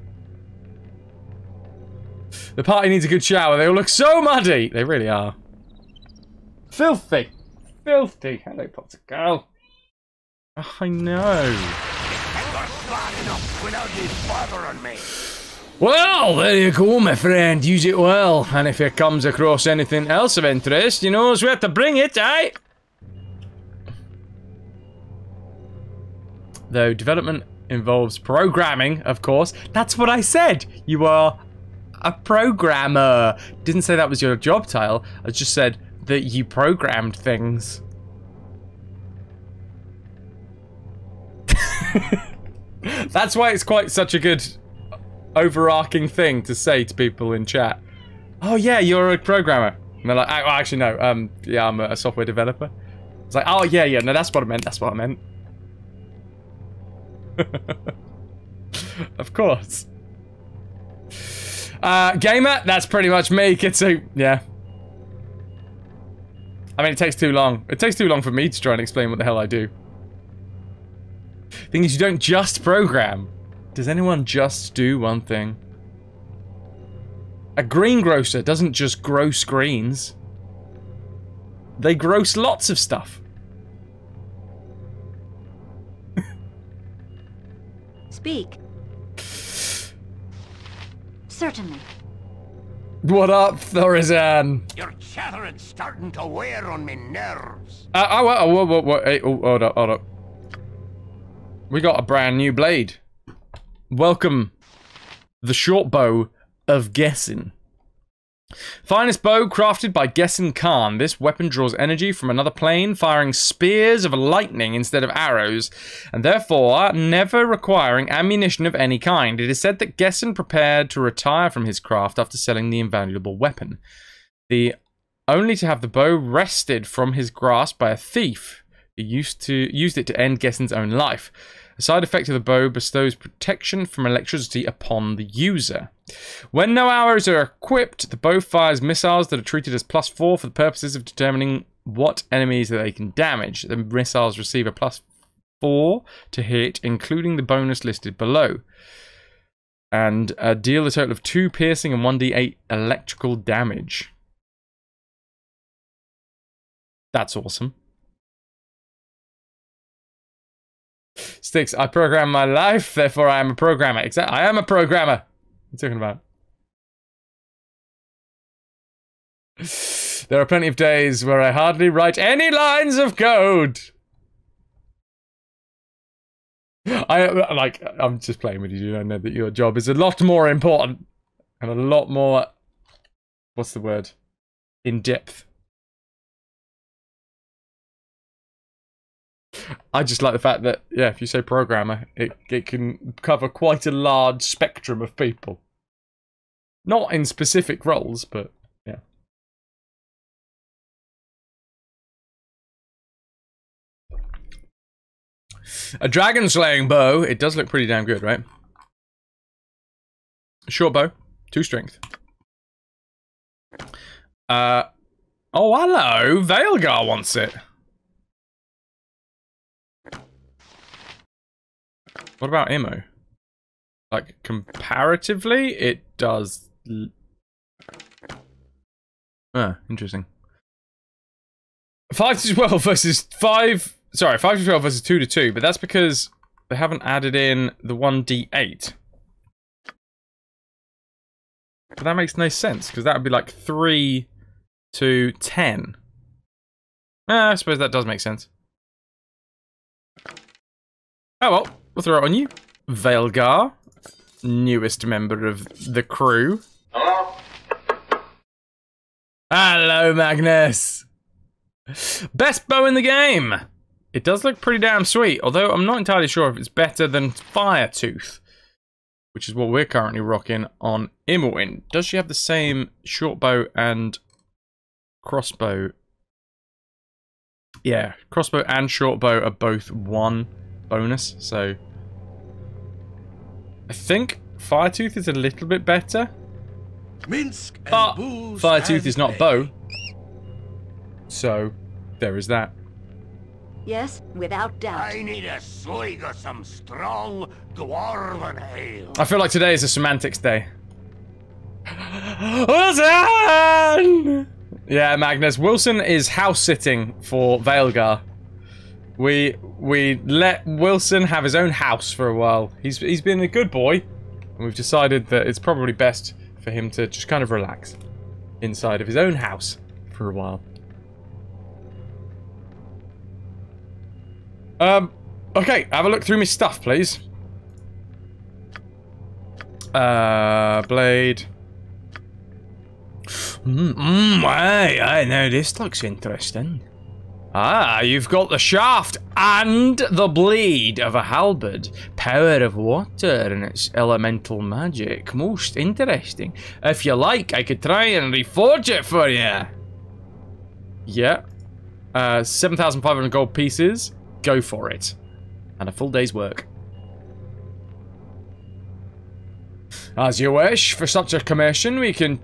The party needs a good shower. They all look so muddy. They really are. Filthy. Filthy. Hello, Potter Girl. Oh, I know. Well, there you go, my friend. Use it well. And if it comes across anything else of interest, you know where to bring it, aye? Though development involves programming, of course. That's what I said. You are a programmer. Didn't say that was your job title. I just said that you programmed things. That's why it's quite such a good overarching thing to say to people in chat. Oh yeah, you're a programmer. And they're like, oh, actually no, yeah, I'm a software developer. It's like, oh yeah, no, that's what I meant, that's what I meant. Of course. Gamer, that's pretty much me, Kitsu. Yeah. I mean, it takes too long. It takes too long for me to try and explain what the hell I do. Thing is, you don't just program. Does anyone just do one thing? A greengrocer doesn't just grow screens. They gross lots of stuff. Speak. Certainly. What up, Thorazan? Your chattering's starting to wear on me nerves. Hey, hold up. We got a brand new blade. Welcome, the short bow of Gessen. Finest bow crafted by Gessen Khan. This weapon draws energy from another plane, firing spears of lightning instead of arrows, and therefore never requiring ammunition of any kind. It is said that Gessen prepared to retire from his craft after selling the invaluable weapon, only to have the bow wrested from his grasp by a thief who used it to end Gessen's own life. A side effect of the bow bestows protection from electricity upon the user. When no arrows are equipped, the bow fires missiles that are treated as +4 for the purposes of determining what enemies that they can damage. The missiles receive a +4 to hit, including the bonus listed below. And deal a total of 2 piercing and 1d8 electrical damage. That's awesome. Sticks, I program my life, therefore I am a programmer. Exactly, I am a programmer. What are you talking about? There are plenty of days where I hardly write any lines of code. I'm just playing with you. I know that your job is a lot more important and a lot more, what's the word? In depth. I just like the fact that, yeah, if you say programmer, it can cover quite a large spectrum of people. Not in specific roles, but yeah. A dragon slaying bow. It does look pretty damn good, right? Short bow, 2 strength. Oh, hello. Veilgar wants it. What about ammo? Like, comparatively, it does... Ah, interesting. 5 to 12 versus 5 Sorry, 5 to 12 versus 2 to 2, but that's because they haven't added in the 1d8. But that makes no sense, because that would be like 3 to 10. I suppose that does make sense. Oh well, we'll throw it on you. Veilgar, newest member of the crew. Hello? Hello, Magnus! Best bow in the game! It does look pretty damn sweet, although I'm not entirely sure if it's better than Firetooth, which is what we're currently rocking on Immerwin. Does she have the same short bow and crossbow? Yeah, crossbow and short bow are both 1 bonus, so I think Firetooth is a little bit better. Minsk and But booze Firetooth and is not bay. bow, so there is that. Yes, without doubt. I need a swig of some strong dwarven ale. I feel like today is a semantics day. Wilson! Yeah, Magnus. Wilson is house sitting for Veilgar. We let Wilson have his own house for a while. He's been a good boy, and we've decided that it's probably best for him to just kind of relax inside of his own house for a while. Okay, have a look through my stuff, please. Blade. I know this looks interesting. Ah, you've got the shaft and the blade of a halberd. Power of water and its elemental magic. Most interesting. If you like, I could try and reforge it for you. Yeah. 7,500 gold pieces. Go for it. And a full day's work. As you wish. For such a commission, we can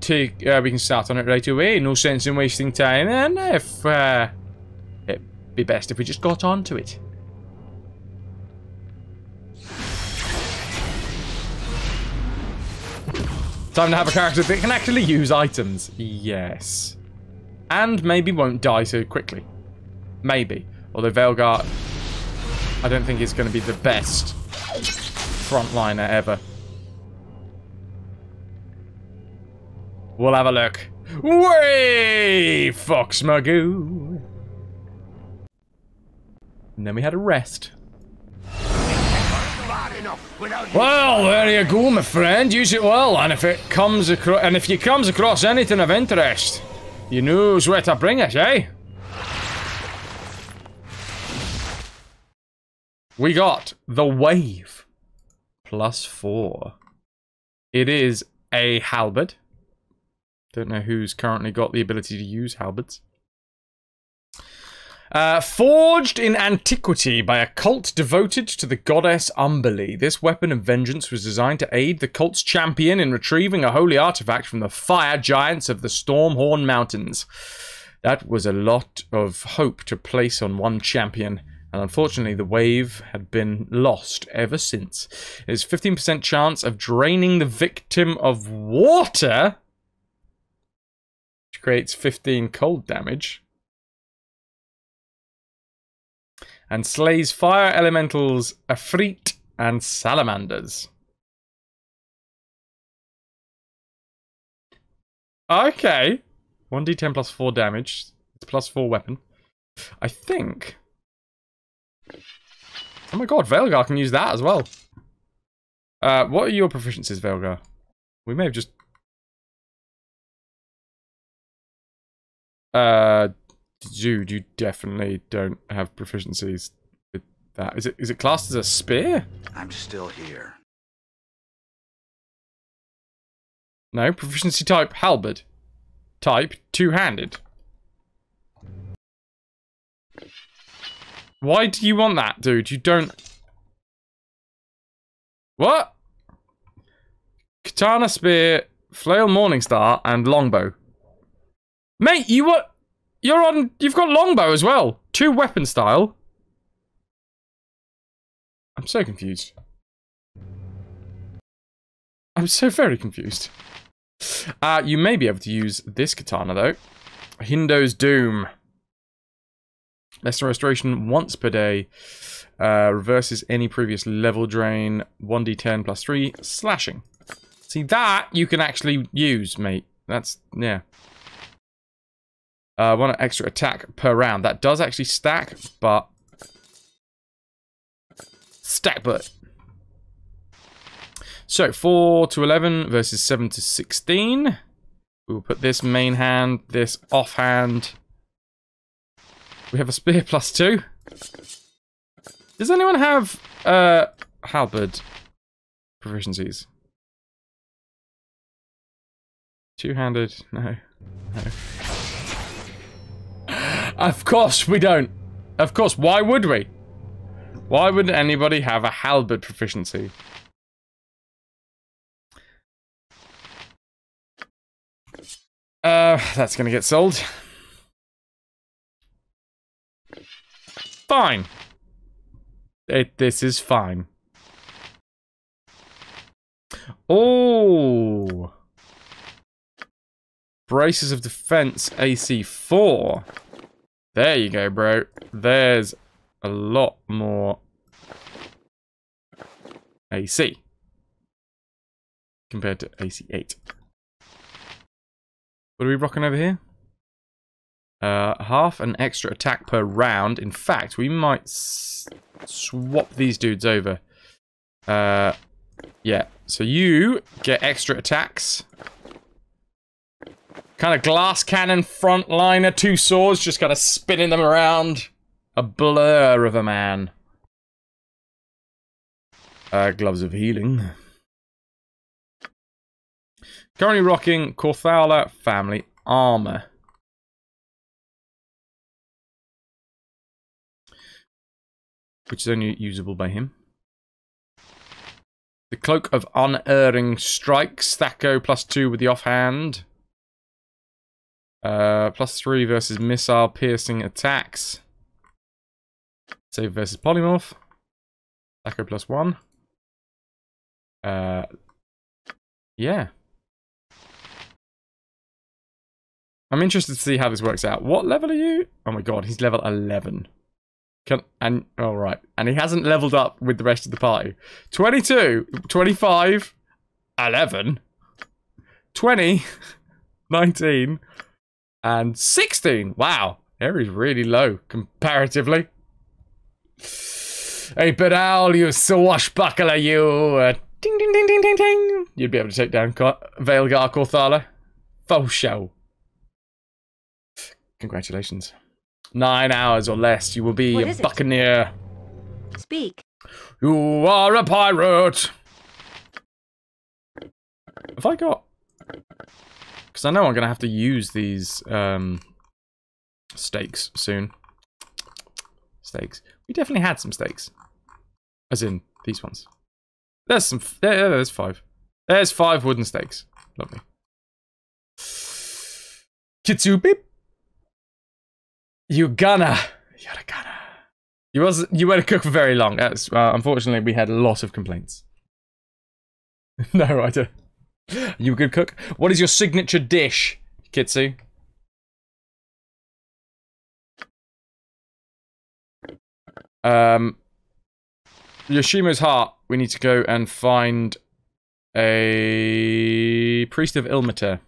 start on it right away. No sense in wasting time. And if it'd be best if we just got on to it. Time to have a character that can actually use items. Yes. And maybe won't die so quickly. Maybe. Although Veilgar, I don't think is going to be the best frontliner ever. We'll have a look. Way, Fox Magoo. And then we had a rest. Well, there you go, my friend. Use it well, and if it comes across, across anything of interest, you knows where to bring it, eh? We got the wave. +4. It is a halberd. Don't know who's currently got the ability to use halberds. Forged in antiquity by a cult devoted to the goddess Umberly, this weapon of vengeance was designed to aid the cult's champion in retrieving a holy artifact from the fire giants of the Stormhorn Mountains. That was a lot of hope to place on one champion, and unfortunately the wave had been lost ever since. There's 15% chance of draining the victim of water, which creates 15 cold damage. And slays fire elementals, Afrit, and salamanders. Okay. 1d10 +4 damage. It's +4 weapon. I think... Oh my god, Veilgar can use that as well. What are your proficiencies, Veilgar? We may have just... Dude, you definitely don't have proficiencies with that. Is it classed as a spear? I'm still here. No, proficiency type halberd. Type two-handed. Why do you want that, dude? You don't... What? Katana, spear, flail, morningstar, and longbow. Mate, you what? You've got longbow as well. 2 weapon style. I'm so confused. I'm so very confused. You may be able to use this katana though. Hindo's Doom. Lesson restoration once per day. Reverses any previous level drain. 1d10 plus 3. Slashing. See, that you can actually use, mate. That's, yeah. 1 extra attack per round. That does actually stack, but... Stack butt. So, 4 to 11 versus 7 to 16. We'll put this main hand, this off hand. We have a spear plus 2. Does anyone have halberd proficiencies? Two-handed? No. No. Of course we don't. Of course, why would we? Why would anybody have a halberd proficiency? That's gonna get sold. Fine. This is fine. Oh. Braces of defense AC 4. There you go, bro. There's a lot more AC compared to AC 8. What are we rocking over here? Half an extra attack per round. In fact, we might swap these dudes over. Yeah. So you get extra attacks. Kind of glass cannon frontliner, 2 swords, just kind of spinning them around. A blur of a man. Gloves of healing. Currently rocking Corthala family armor. Which is only usable by him. The Cloak of Unerring Strikes. Thacko plus 2 with the offhand. Plus 3 versus missile piercing attacks. Save versus polymorph. Thacko plus 1. Yeah. I'm interested to see how this works out. What level are you? Oh my god, he's level 11. Alright. And he hasn't leveled up with the rest of the party. 22, 25, 11, 20, 19, and 16. Wow. Harry's really low, comparatively. Hey, Badal, you swashbuckler, you. Ding, ding, ding, ding, ding, ding. You'd be able to take down Veilgar Corthala. Faux show. Congratulations. 9 hours or less, you will be a buccaneer. Speak. You are a pirate. Have I got... Because I know I'm going to have to use these steaks soon. Steaks. We definitely had some steaks. As in, these ones. There's some... Yeah, there's 5. There's 5 wooden steaks. Lovely. Kitsubi. You're a gunner. You weren't a cook for very long. Unfortunately, we had a lot of complaints. No, I don't. You a good cook? What is your signature dish, Kitsu? Yoshima's heart. We need to go and find a priest of Ilmater.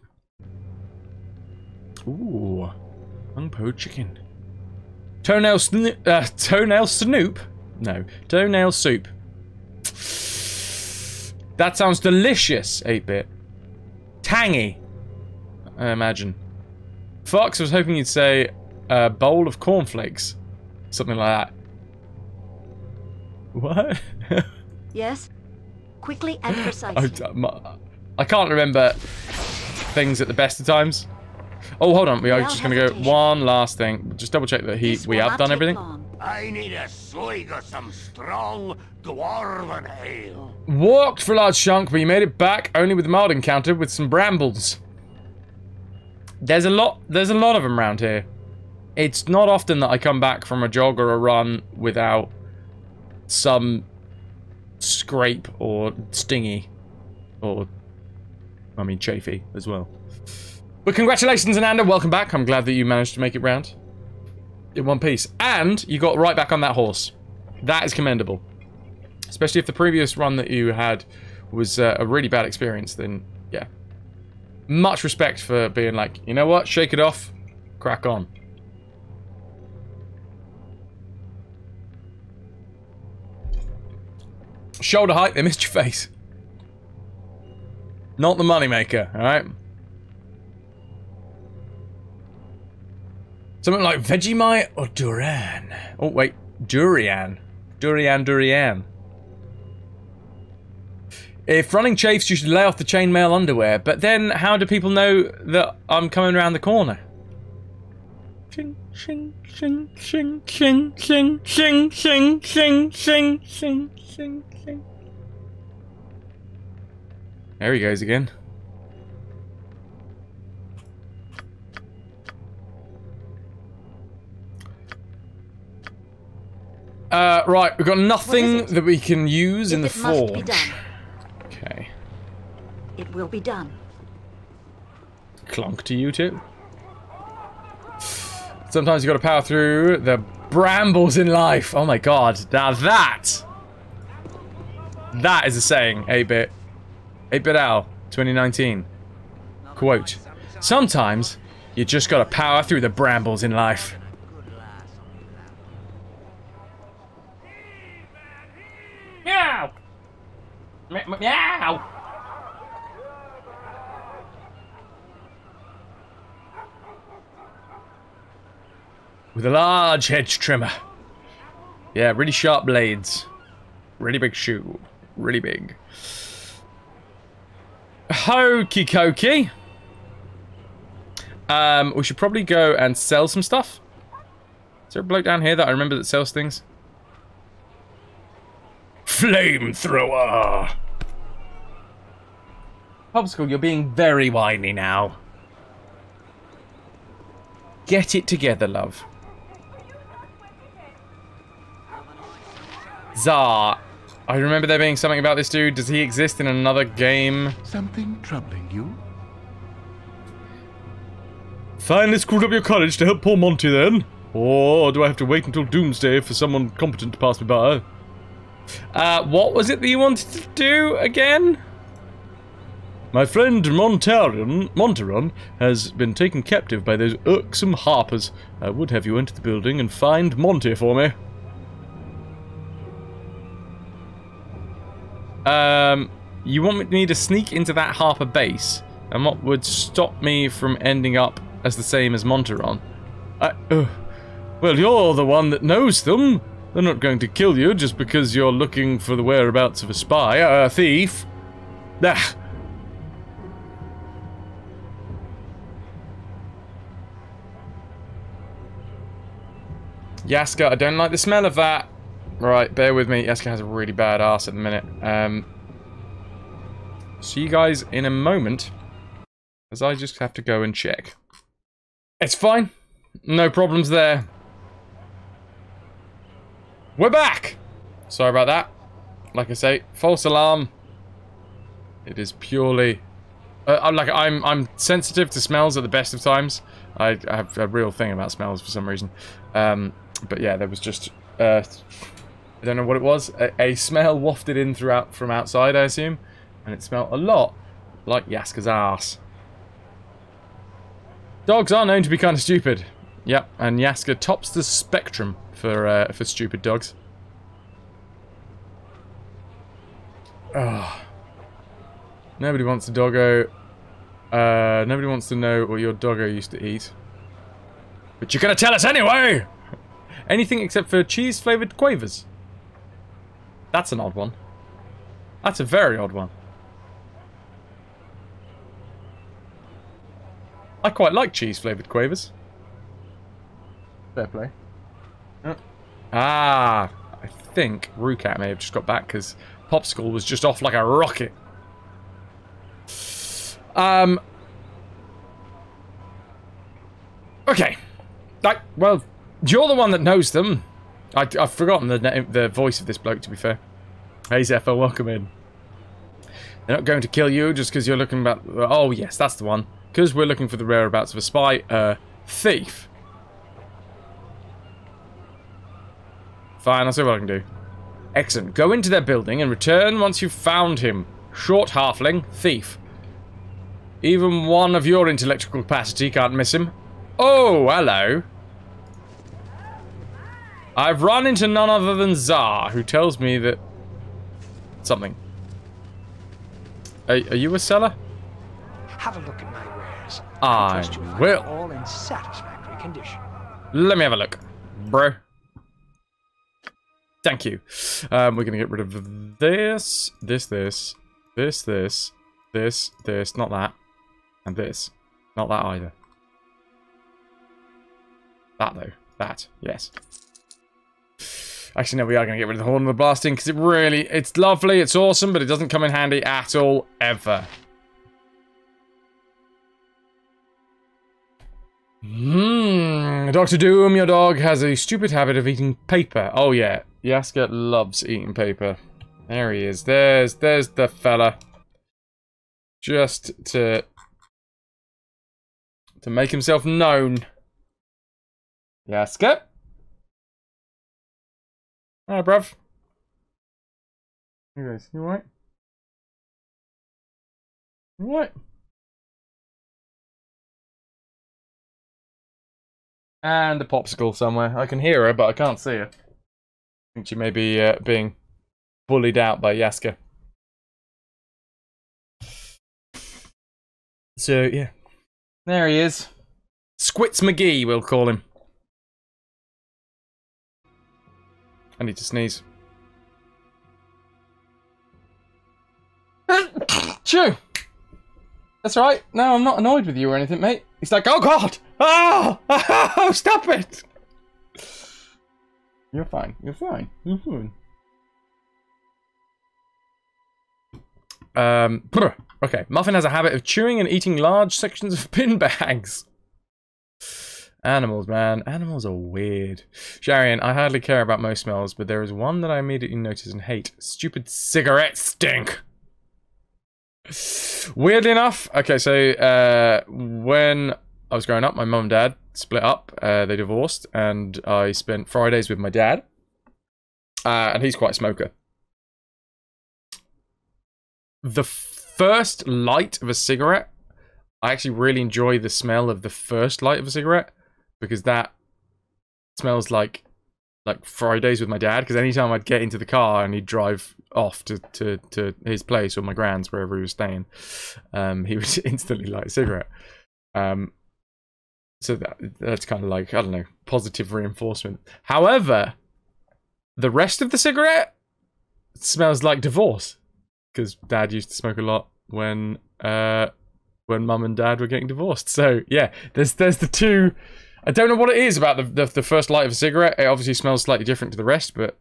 Ooh, Mungpo chicken. Toenail snoop? No, toenail soup. That sounds delicious, 8-bit. Tangy, I imagine. Fox, I was hoping you'd say a bowl of cornflakes. Something like that. What? Yes? Quickly and precisely. I can't remember things at the best of times. Oh, hold on. We are just going to go one last thing. Just double check that we have done everything. I need a swig of some strong dwarven ale. Walked for a large chunk, but you made it back only with a mild encounter with some brambles. There's a lot of them around here. It's not often that I come back from a jog or a run without some scrape or stingy or, I mean, chafy as well. But congratulations, Ananda. Welcome back. I'm glad that you managed to make it round. in one piece. And you got right back on that horse. That is commendable. Especially if the previous run that you had was a really bad experience, then yeah. Much respect for being like, you know what, shake it off, crack on. Shoulder height, they missed your face. Not the moneymaker, alright? Something like Vegemite or Durian. Oh, wait. Durian. Durian. If running chafes, you should lay off the chainmail underwear. But then, how do people know that I'm coming around the corner? Shing, shing, shing, shing, shing, shing, shing, shing, shing, shing, shing, shing, shing. There he goes again. Right, we've got nothing that we can use in the forge. It must be done. Okay. It will be done. Clonk to you too. Sometimes you got to power through the brambles in life. Oh my god, now that is a saying. 8-bit Al, 2019. Quote: sometimes you just got to power through the brambles in life. Meow! Meow! With a large hedge trimmer. Yeah, really sharp blades. Really big shoe. Really big. Hokey cokey. We should probably go and sell some stuff. Is there a bloke down here that I remember that sells things? Flamethrower! Popsicle, you're being very whiny now. Get it together, love. Zar. I remember there being something about this dude. Does he exist in another game? Something troubling you? Finally screwed up your courage to help poor Monty then? Or do I have to wait until Doomsday for someone competent to pass me by? What was it that you wanted to do again? My friend Montaron has been taken captive by those irksome harpers. I would have you enter the building and find Monty for me. You want me to sneak into that harper base? And what would stop me from ending up as the same as Montaron? Well, you're the one that knows them. They're not going to kill you just because you're looking for the whereabouts of a spy, a thief. Ah. Yaska, I don't like the smell of that. Right, bear with me. Yaska has a really bad ass at the minute. See you guys in a moment, as I just have to go and check. It's fine. No problems there. We're back! Sorry about that. Like I say, false alarm. It is purely... I'm sensitive to smells at the best of times. I have a real thing about smells for some reason. But yeah, there was just... I don't know what it was. A smell wafted in from outside, I assume. And it smelled a lot like Yaska's ass. Dogs are known to be kind of stupid. Yep, and Yaska tops the spectrum for stupid dogs. Oh. Nobody wants a doggo. Nobody wants to know what your doggo used to eat. But you're gonna tell us anyway! Anything except for cheese-flavoured quavers. That's an odd one. That's a very odd one. I quite like cheese-flavoured quavers. Fair play. Oh. Ah, I think Rucat may have just got back because Popsicle was just off like a rocket. Okay. Well, you're the one that knows them. I've forgotten the voice of this bloke, to be fair. Hey, Zephyr, welcome in. They're not going to kill you just because you're looking about... Oh, yes, that's the one. Because we're looking for the whereabouts of a spy, thief. Fine, I'll see what I can do. Excellent. Go into their building and return once you've found him. Short halfling, thief. Even one of your intellectual capacity can't miss him. Oh, hello. I've run into none other than Tsar, who tells me that... something. Are you a seller? Have a look at my wares. I trust you'll find will. them all in satisfactory condition. Let me have a look, bro. Thank you. We're gonna get rid of this, this, not that, and this. Not that either. That though. That. Yes. Actually, no, we are going to get rid of the Horn of the Blasting, because it's lovely, it's awesome, but it doesn't come in handy at all, ever. Dr. Doom, your dog has a stupid habit of eating paper. Oh, yeah. Yaska loves eating paper. There he is. There's the fella. Just to make himself known. Yaska? Alright, bruv. Hey guys, you alright? You alright? And a popsicle somewhere. I can hear her, but I can't see her. I think she may be being bullied out by Yaska. So, yeah. There he is. Squits McGee, we'll call him. I need to sneeze. Chew! That's right. No, I'm not annoyed with you or anything, mate. He's like, oh god! Oh! Oh, stop it! You're fine. You're fine. You're fine. Okay. Muffin has a habit of chewing and eating large sections of bin bags. Animals, man. Animals are weird. Sharian, I hardly care about most smells, but there is one that I immediately notice and hate. Stupid cigarette stink. Weirdly enough, okay, so when I was growing up, my mum and dad split up. They divorced, and I spent Fridays with my dad. And he's quite a smoker. The first light of a cigarette, I actually really enjoy the smell of the first light of a cigarette. Because that smells like Fridays with my dad. Because anytime I'd get into the car and he'd drive off to his place or my grand's, wherever he was staying, he would instantly light a cigarette. So that's kind of like, I don't know, positive reinforcement. However, the rest of the cigarette smells like divorce. Because dad used to smoke a lot when mum and dad were getting divorced. So yeah, there's the two. I don't know what it is about the first light of a cigarette. It obviously smells slightly different to the rest, but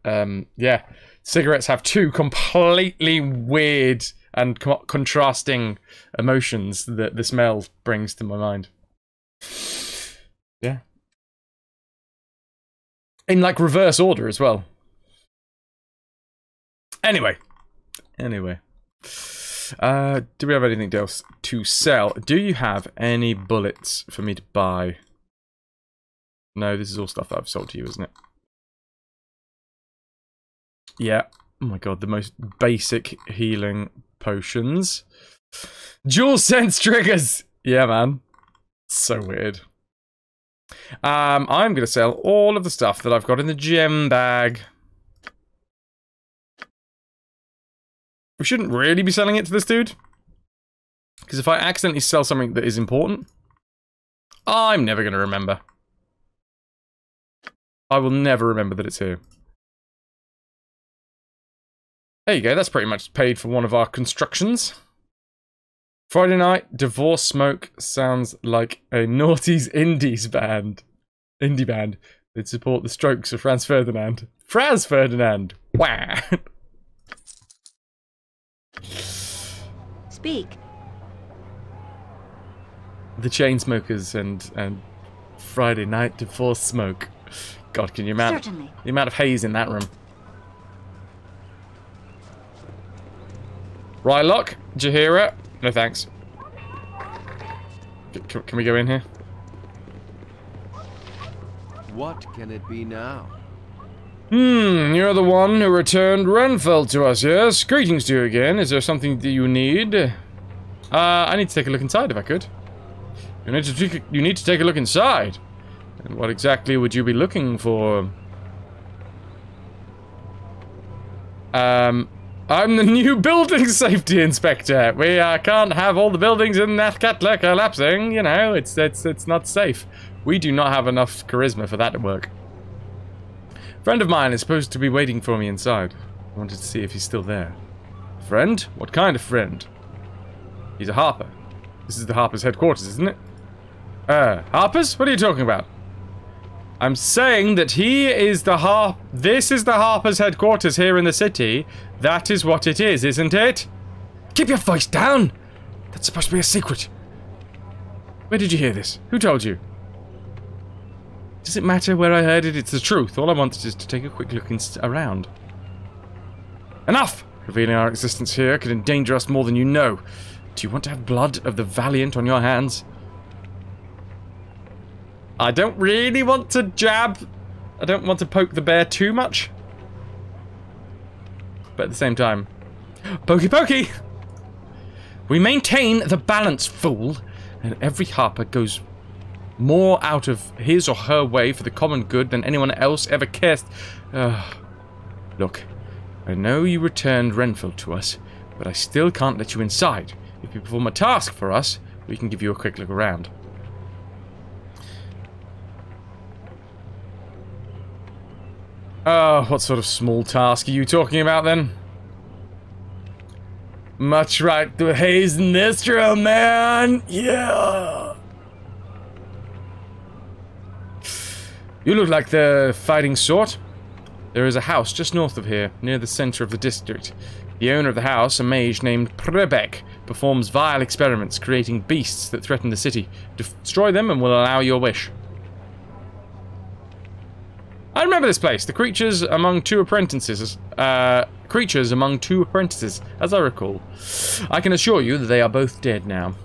yeah, cigarettes have two completely weird and contrasting emotions that the smell brings to my mind. Yeah. In like reverse order as well. Anyway. Do we have anything else to sell? Do you have any bullets for me to buy? No, this is all stuff that I've sold to you, isn't it? Yeah. Oh my god, the most basic healing potions. Dual sense triggers! Yeah, man. So weird. I'm going to sell all of the stuff that I've got in the gem bag. We shouldn't really be selling it to this dude. Because if I accidentally sell something that is important, I'm never going to remember. I will never remember that it's here. There you go, that's pretty much paid for one of our constructions. Friday night, divorce smoke sounds like a noughties indies band. Indie band. They'd support the Strokes of Franz Ferdinand. Franz Ferdinand! Wah! Speak. The Chainsmokers and Friday night divorce smoke. God, can you imagine Certainly. the amount of haze in that room? Rylock, did you hear it? No thanks. Can we go in here? What can it be now? You're the one who returned Renfeld to us, yes? Greetings to you again. Is there something that you need? I need to take a look inside if I could. You need to take a look inside. And what exactly would you be looking for? I'm the new building safety inspector. We can't have all the buildings in Nathkatla collapsing. You know, it's not safe. We do not have enough charisma for that to work. A friend of mine is supposed to be waiting for me inside. I wanted to see if he's still there. Friend? What kind of friend? He's a Harper. This is the Harper's headquarters, isn't it? Harper's? What are you talking about? I'm saying that he is the this is the Harper's headquarters here in the city. That is what it is, isn't it? Keep your voice down! That's supposed to be a secret. Where did you hear this? Who told you? Does it matter where I heard it? It's the truth. All I wanted is to take a quick look around. Enough! Revealing our existence here could endanger us more than you know. Do you want to have blood of the valiant on your hands? I don't really want to jab. I don't want to poke the bear too much. But at the same time, pokey pokey! We maintain the balance, fool. And every Harper goes more out of his or her way for the common good than anyone else ever cares. Look, I know you returned Renfeld to us, but I still can't let you inside. If you perform a task for us, we can give you a quick look around. What sort of small task are you talking about then? Much right to haze Nistro, man! Yeah! You look like the fighting sort. There is a house just north of here, near the center of the district. The owner of the house, a mage named Prebek, performs vile experiments, creating beasts that threaten the city. Destroy them and we'll allow your wish. I remember this place. The creatures among two apprentices. As I recall. I can assure you that they are both dead now.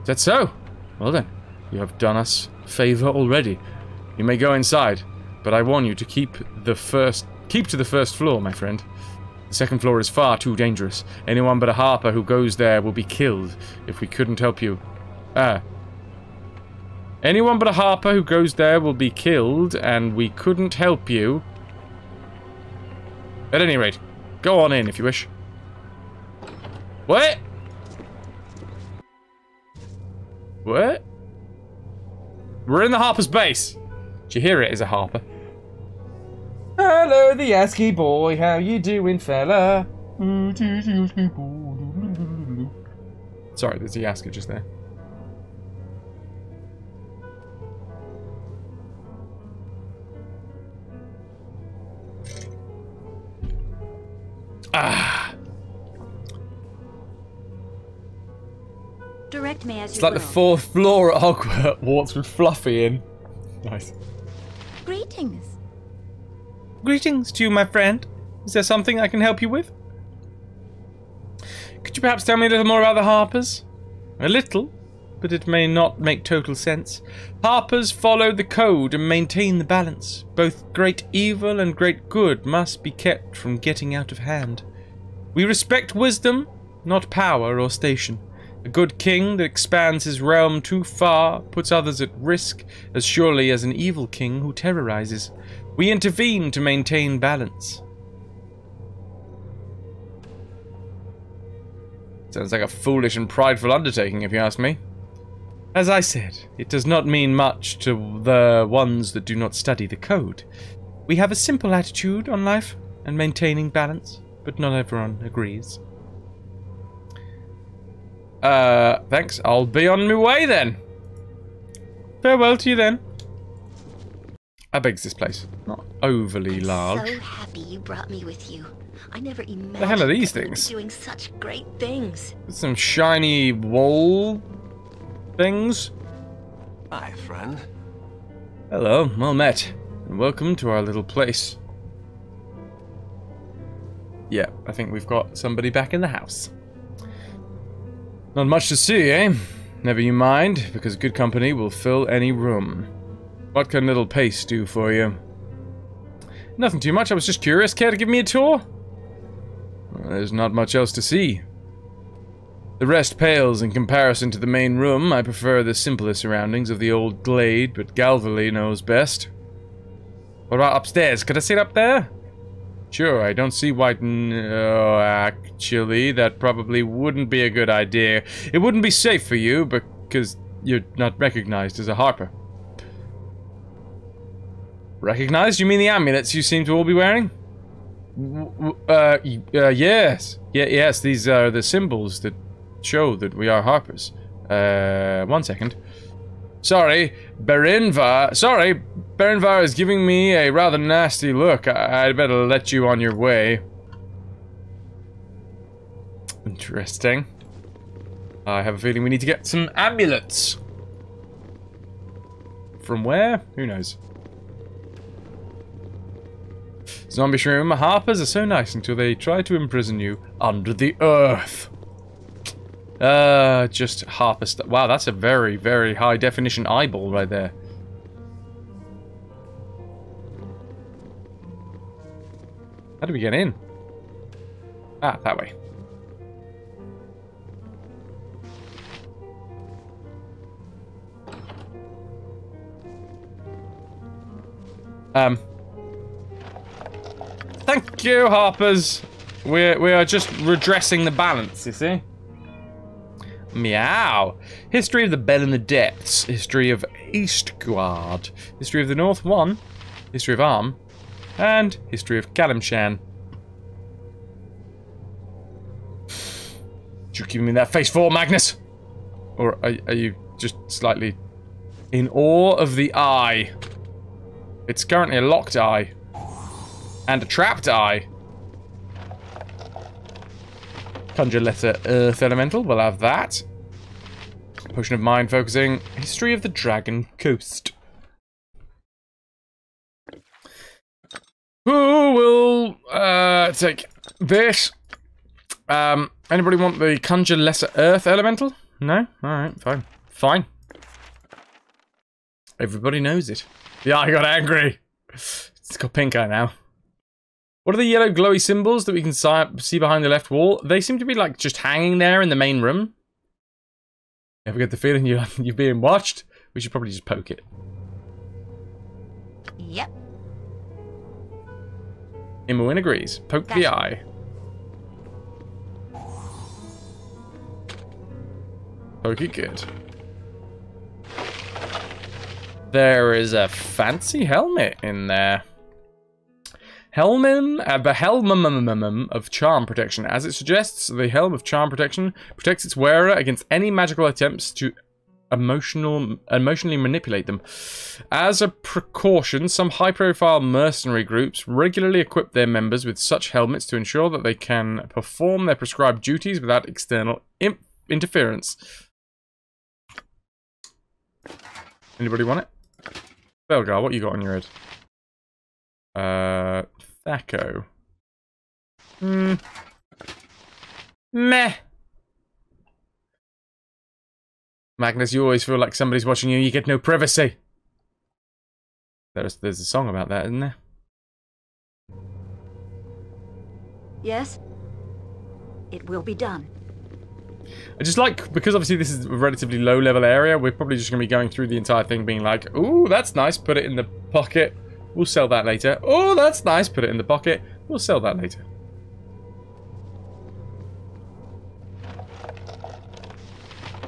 Is that so? Well then, you have done us a favor already. You may go inside, but I warn you to keep to the first floor, my friend. The second floor is far too dangerous. Anyone but a Harper who goes there will be killed if we couldn't help you. Anyone but a Harper who goes there will be killed, and we couldn't help you. At any rate, go on in if you wish. What? What? We're in the Harper's base. Did you hear it as a Harper? Hello, the ASCII boy. How you doing, fella? Sorry, there's the ASCII just there. Direct me as it's you like will. the fourth floor at Hogwarts with Fluffy in. Nice. Greetings. Greetings to you, my friend. Is there something I can help you with? Could you perhaps tell me a little more about the Harpers? A little, but it may not make total sense. Harpers follow the code and maintain the balance. Both great evil and great good must be kept from getting out of hand. We respect wisdom, not power or station. A good king that expands his realm too far puts others at risk as surely as an evil king who terrorizes. We intervene to maintain balance. Sounds like a foolish and prideful undertaking, if you ask me. As I said, it does not mean much to the ones that do not study the code. We have a simple attitude on life and maintaining balance, but not everyone agrees. Thanks. I'll be on my way then. Farewell to you then. How big's this place? Not overly large. So happy you brought me with you. I never imagined The hell are these that we'd be things? doing such great things. Some shiny wall things. Hi, friend. Hello, well met, and welcome to our little place. Yeah, I think we've got somebody back in the house. Not much to see, eh? Never you mind, because good company will fill any room. What can little paste do for you? Nothing too much, I was just curious. Care to give me a tour? Well, there's not much else to see. The rest pales in comparison to the main room. I prefer the simpler surroundings of the old glade, but Galverly knows best. What about upstairs? Could I sit up there? Sure, I don't see why... No, actually, that probably wouldn't be a good idea. It wouldn't be safe for you, because you're not recognized as a Harper. Recognized? You mean the amulets you seem to all be wearing? Yes. Yes, these are the symbols that show that we are Harpers. 1 second. Sorry, Berenvar is giving me a rather nasty look. I'd better let you on your way. Interesting. I have a feeling we need to get some amulets. From where? Who knows? Zombie Shroom, Harpers are so nice until they try to imprison you under the earth. Just Harper stuff. Wow, that's a very, very high definition eyeball right there. How do we get in? Ah, that way. Thank you, Harpers. We are just redressing the balance, you see? Meow. History of the Bell in the Depths. History of Eastguard. History of the North 1. History of Arm. And History of Kalimshan. Did you give me that face for, Magnus? Or are you just slightly in awe of the eye? It's currently a locked eye. And a trapped eye. Conjure letter Earth Elemental, we'll have that. Potion of Mind focusing. History of the Dragon Coast. Who will take this? Anybody want the Conjure Lesser Earth Elemental? No? Alright, fine. Fine. Everybody knows it. The eye got angry. It's got pink eye now. What are the yellow glowy symbols that we can see behind the left wall? They seem to be like just hanging there in the main room. Ever get the feeling you're being watched? We should probably just poke it. Yep. Imoen agrees. Poke the eye. Poke it good. There is a fancy helmet in there. Helm of Charm Protection. As it suggests, the Helm of Charm Protection protects its wearer against any magical attempts to emotionally manipulate them. As a precaution, some high-profile mercenary groups regularly equip their members with such helmets to ensure that they can perform their prescribed duties without external interference. Anybody want it? Belgar, what you got on your head? Thaco. Meh. Magnus, you always feel like somebody's watching you. You get no privacy. There's a song about that, isn't there? Yes. It will be done. I just like, because obviously this is a relatively low-level area, we're probably just going to be going through the entire thing being like, ooh, that's nice, put it in the pocket. We'll sell that later. Oh, that's nice. Put it in the pocket. We'll sell that later.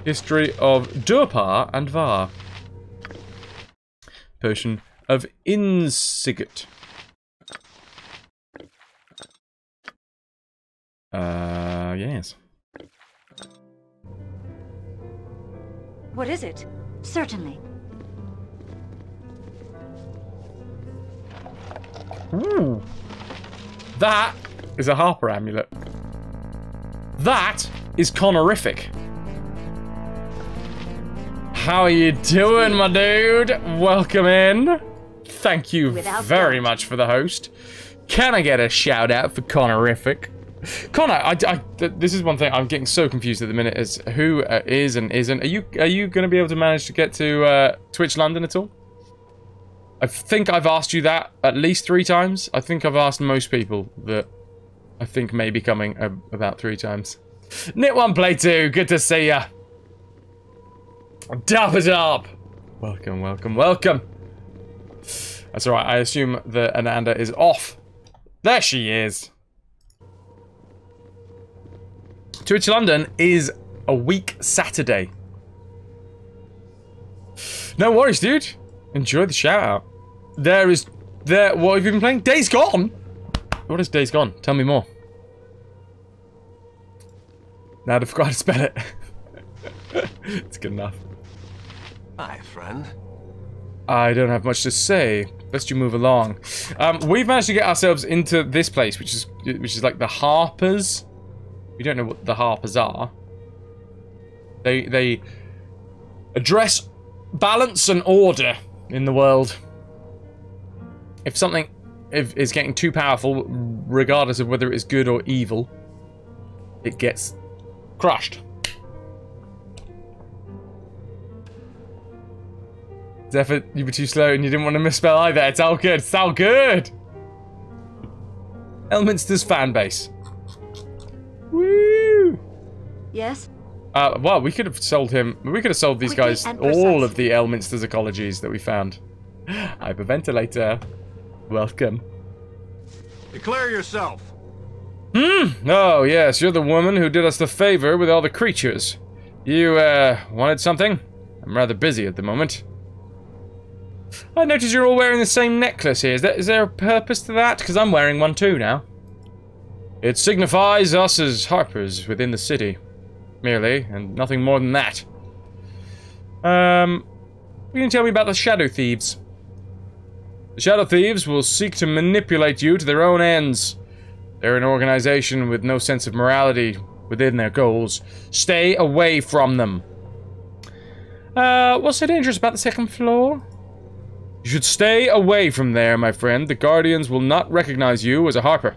History of Durpar and Var. Potion of Insigut. Yes. What is it? Certainly. Ooh. That is a Harper amulet. That is Connorific. How are you doing, my dude? Welcome in. Thank you very much for the host. Can I get a shout out for Connorific? Connor, this is one thing I'm getting so confused at the minute is who is and isn't. Are you going to be able to manage to get to Twitch London at all? I think I've asked you that at least 3 times. I think I've asked most people that I think may be coming about 3 times. Knit1 Play 2, good to see ya. Dap it up. Welcome, welcome, welcome. That's alright, I assume that Ananda is off. There she is. Twitch London is a week Saturday. No worries, dude. Enjoy the shout out. What have you been playing? Days Gone? What is Days Gone? Tell me more. Now I forgot how to spell it. It's good enough. Hi, friend. I don't have much to say. Best you move along. We've managed to get ourselves into this place, which is like the Harpers. We don't know what the Harpers are. They address balance and order in the world. If something is getting too powerful, regardless of whether it is good or evil, it gets crushed. Zephyr, you were too slow and you didn't want to misspell either. It's all good. It's all good. Elminster's fan base. Woo! Yes? Well, we could have sold him. We could have sold these guys all of the Elminster's ecologies that we found. Hyperventilator. Welcome. Declare yourself. Oh, yes. You're the woman who did us the favor with all the creatures. You, wanted something? I'm rather busy at the moment. I notice you're all wearing the same necklace here. Is there a purpose to that? Because I'm wearing one too now. It signifies us as Harpers within the city. Merely, and nothing more than that. You can tell me about the Shadow Thieves. The Shadow Thieves will seek to manipulate you to their own ends. They're an organization with no sense of morality within their goals. Stay away from them. What's so dangerous about the 2nd floor? You should stay away from there, my friend. The Guardians will not recognize you as a Harper,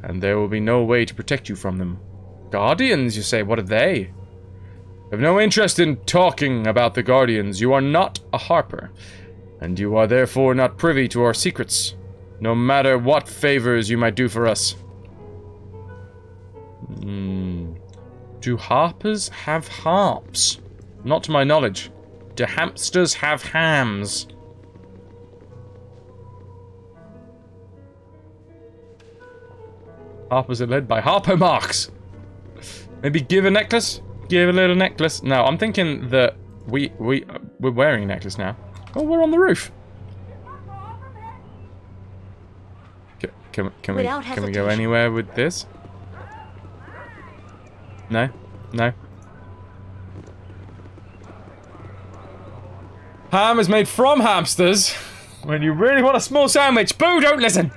and there will be no way to protect you from them. Guardians, you say? What are they? I have no interest in talking about the Guardians. You are not a Harper, and you are therefore not privy to our secrets, no matter what favors you might do for us. Do Harpers have harps? Not to my knowledge. Do hamsters have hams? Harpers are led by Harpo marks. Maybe give a necklace? Give a little necklace? No, I'm thinking that we're wearing a necklace now. Oh, we're on the roof. Can we go anywhere with this? No? No? Ham is made from hamsters. When you really want a small sandwich. Boo, don't listen!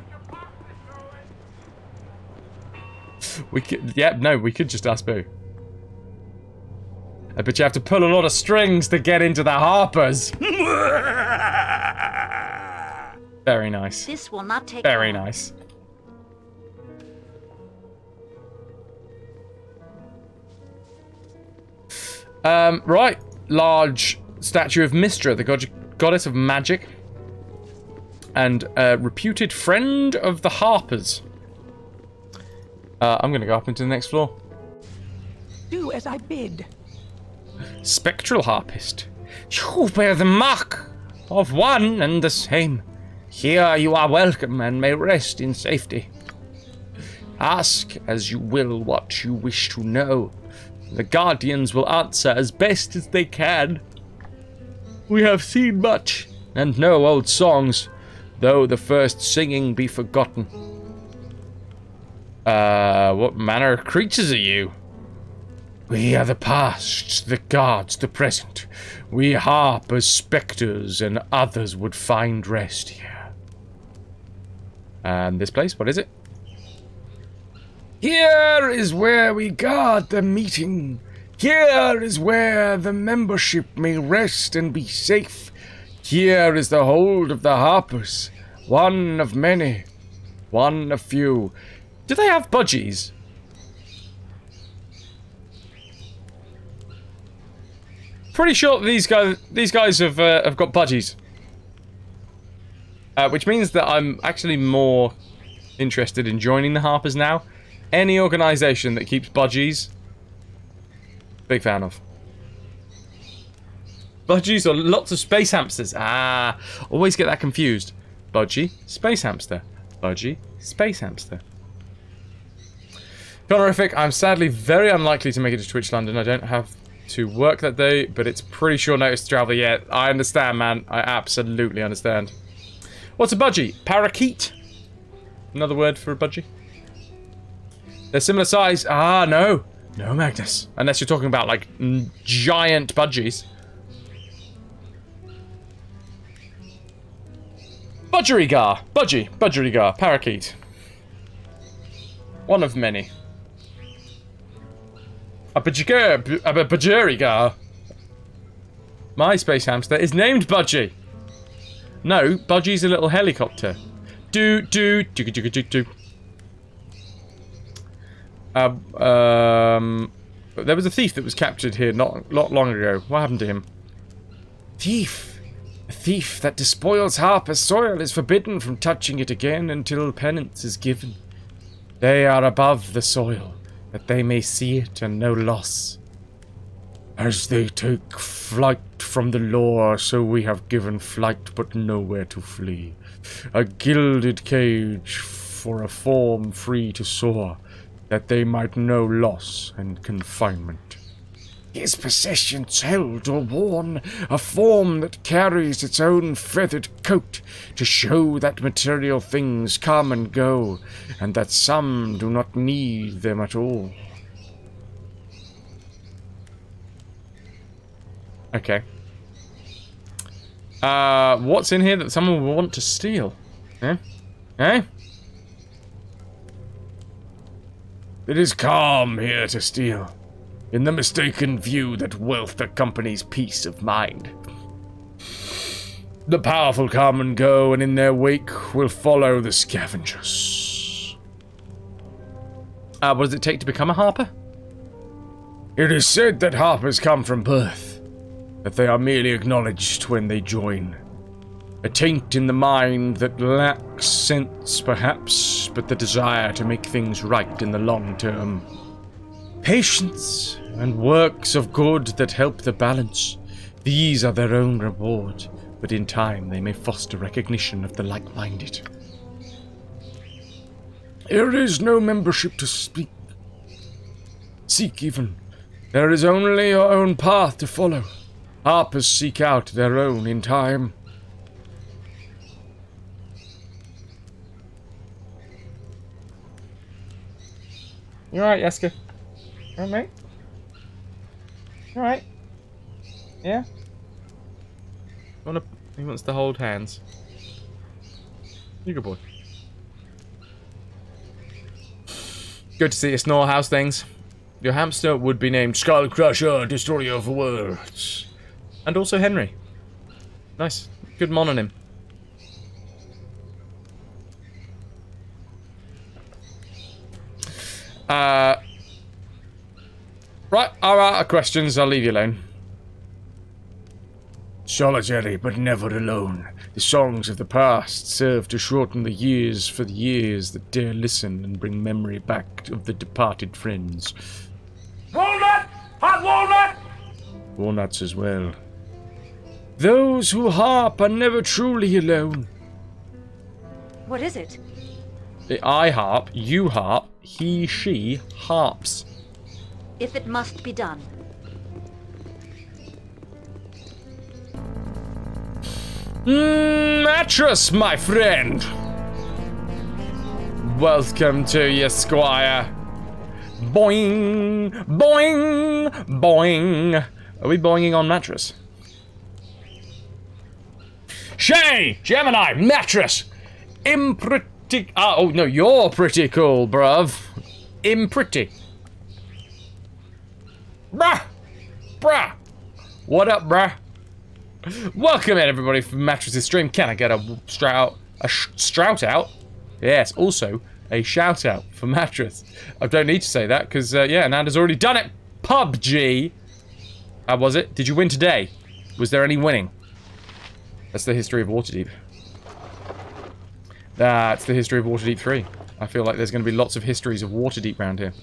We could, yeah, no, we could just ask Boo. I bet you have to pull a lot of strings to get into the Harpers. Very nice. This will not take Very long. nice. Right. Large statue of Mystra, the goddess of magic. And a reputed friend of the Harpers. I'm gonna go up into the next floor. Do as I bid. Spectral Harpist. You bear the mark of one and the same. Here you are welcome and may rest in safety. Ask as you will what you wish to know. The Guardians will answer as best as they can. We have seen much and know old songs, though the first singing be forgotten. What manner of creatures are you? We are the past, the gods, the present. We harp as spectres, and others would find rest here. And this place, what is it? Here is where we guard the meeting. Here is where the membership may rest and be safe. Here is the hold of the Harpers. One of many. One of few. Do they have budgies? Pretty sure these guys have got budgies. Which means that I'm actually more interested in joining the Harpers now. Any organisation that keeps budgies, big fan of. Budgies or lots of space hamsters. Ah, always get that confused. Budgie, space hamster. Budgie, space hamster. Honorific, I'm sadly very unlikely to make it to Twitch London. I don't have to work that day, but it's pretty short notice to travel yet. I understand, man. I absolutely understand. What's a budgie? Parakeet? Another word for a budgie? They're similar size. Ah, no. No, Magnus. Unless you're talking about, like, giant budgies. Budgerigar. Budgie. Budgerigar. Parakeet. One of many. A budgerigar. My space hamster is named Budgie. No, Budgie's a little helicopter. There was a thief that was captured here not long ago. What happened to him? Thief. A thief that despoils Harper's soil is forbidden from touching it again until penance is given. They are above the soil, that they may see it and know loss. As they take flight from the law, so we have given flight but nowhere to flee. A gilded cage for a form free to soar, that they might know loss and confinement. His possessions held or worn, a form that carries its own feathered coat, to show that material things come and go, and that some do not need them at all. Okay. What's in here that someone will want to steal? Eh? Eh? It is calm here to steal, in the mistaken view that wealth accompanies peace of mind. The powerful come and go, and in their wake will follow the scavengers. What does it take to become a Harper? It is said that Harpers come from birth, that they are merely acknowledged when they join. A taint in the mind that lacks sense, perhaps, but the desire to make things right in the long term. Patience and works of good that help the balance. These are their own reward, but in time they may foster recognition of the like-minded. There is no membership to seek even. There is only your own path to follow. Harpers seek out their own in time. You alright, Yaska? Alright, mate? Alright? Yeah? He wants to hold hands. You good boy. Good to see you snore. How's things? Your hamster would be named Skull Crusher, Destroyer of Worlds. And also Henry. Nice. Good mononym. Right, I'm out of questions. I'll leave you alone. Solitary, but never alone. The songs of the past serve to shorten the years for the years that dare listen and bring memory back of the departed friends. Walnut! Hot walnut! Walnuts as well. Those who harp are never truly alone. What is it? I harp, you harp, he, she harps. If it must be done. Mattress, my friend. Welcome to you, Squire. Boing, boing, boing. Are we boinging on mattress? Shay, Gemini, mattress. Impretty. Oh no, you're pretty cool, bruv. Impretty. Bruh! Bruh! What up, bruh? Welcome in, everybody, from Mattresses Stream. Can I get a strout out? Yes, also a shout out for Mattress. I don't need to say that, because, yeah, Nanda's already done it. PUBG! How was it? Did you win today? Was there any winning? That's the history of Waterdeep. That's the history of Waterdeep 3. I feel like there's going to be lots of histories of Waterdeep around here.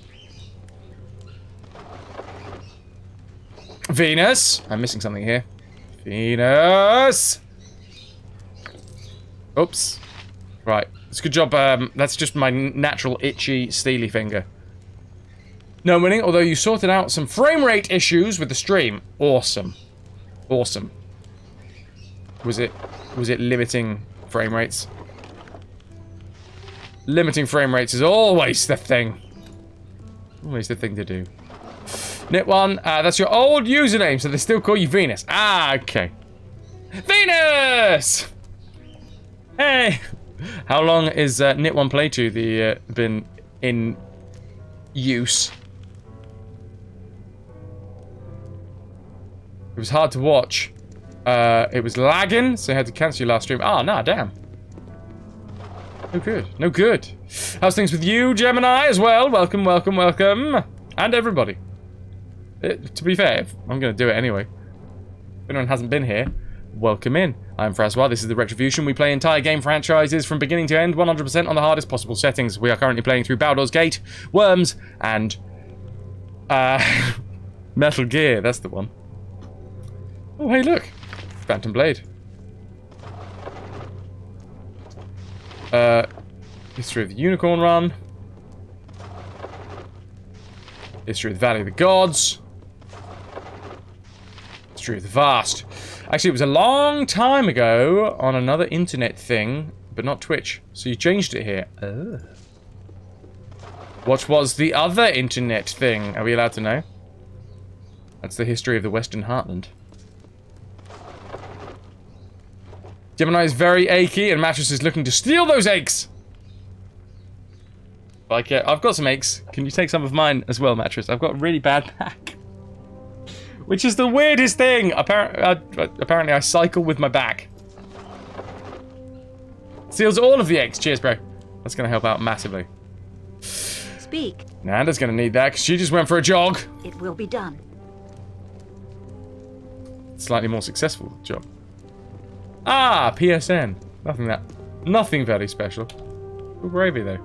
Venus! I'm missing something here. Venus! Oops. Right. It's a good job. That's just my natural itchy, steely finger. No winning, although you sorted out some frame rate issues with the stream. Awesome. Awesome. Was it limiting frame rates? Limiting frame rates is always the thing. Always the thing to do. Knit1, that's your old username, so they still call you Venus. Ah, okay. Venus! Hey! How long is Knit1 Play2 been in use? It was hard to watch. It was lagging, so I had to cancel your last stream. Ah, nah, damn. No good. No good. How's things with you, Gemini, as well? Welcome, welcome, welcome. And everybody. To be fair, I'm going to do it anyway. If anyone hasn't been here, welcome in. I'm FrasWhar's. This is the RetroVution. We play entire game franchises from beginning to end, 100% on the hardest possible settings. We are currently playing through Baldur's Gate, Worms, and... Metal Gear. That's the one. Oh, hey, look. Phantom Blade. History of the Unicorn Run. History of the Valley of the Gods. History of the Vast. Actually, it was a long time ago on another internet thing, but not Twitch. So you changed it here. Oh. What was the other internet thing? Are we allowed to know? That's the history of the Western Heartland. Gemini is very achy, and Mattress is looking to steal those aches. Like, I've got some aches. Can you take some of mine as well, Mattress? I've got a really bad back. Which is the weirdest thing. Apparently, I cycle with my back. Steals all of the aches. Cheers, bro. That's going to help out massively. Speak. Nanda's going to need that, because she just went for a jog. It will be done. Slightly more successful job. Ah, PSN. Nothing very special. Good gravy, though.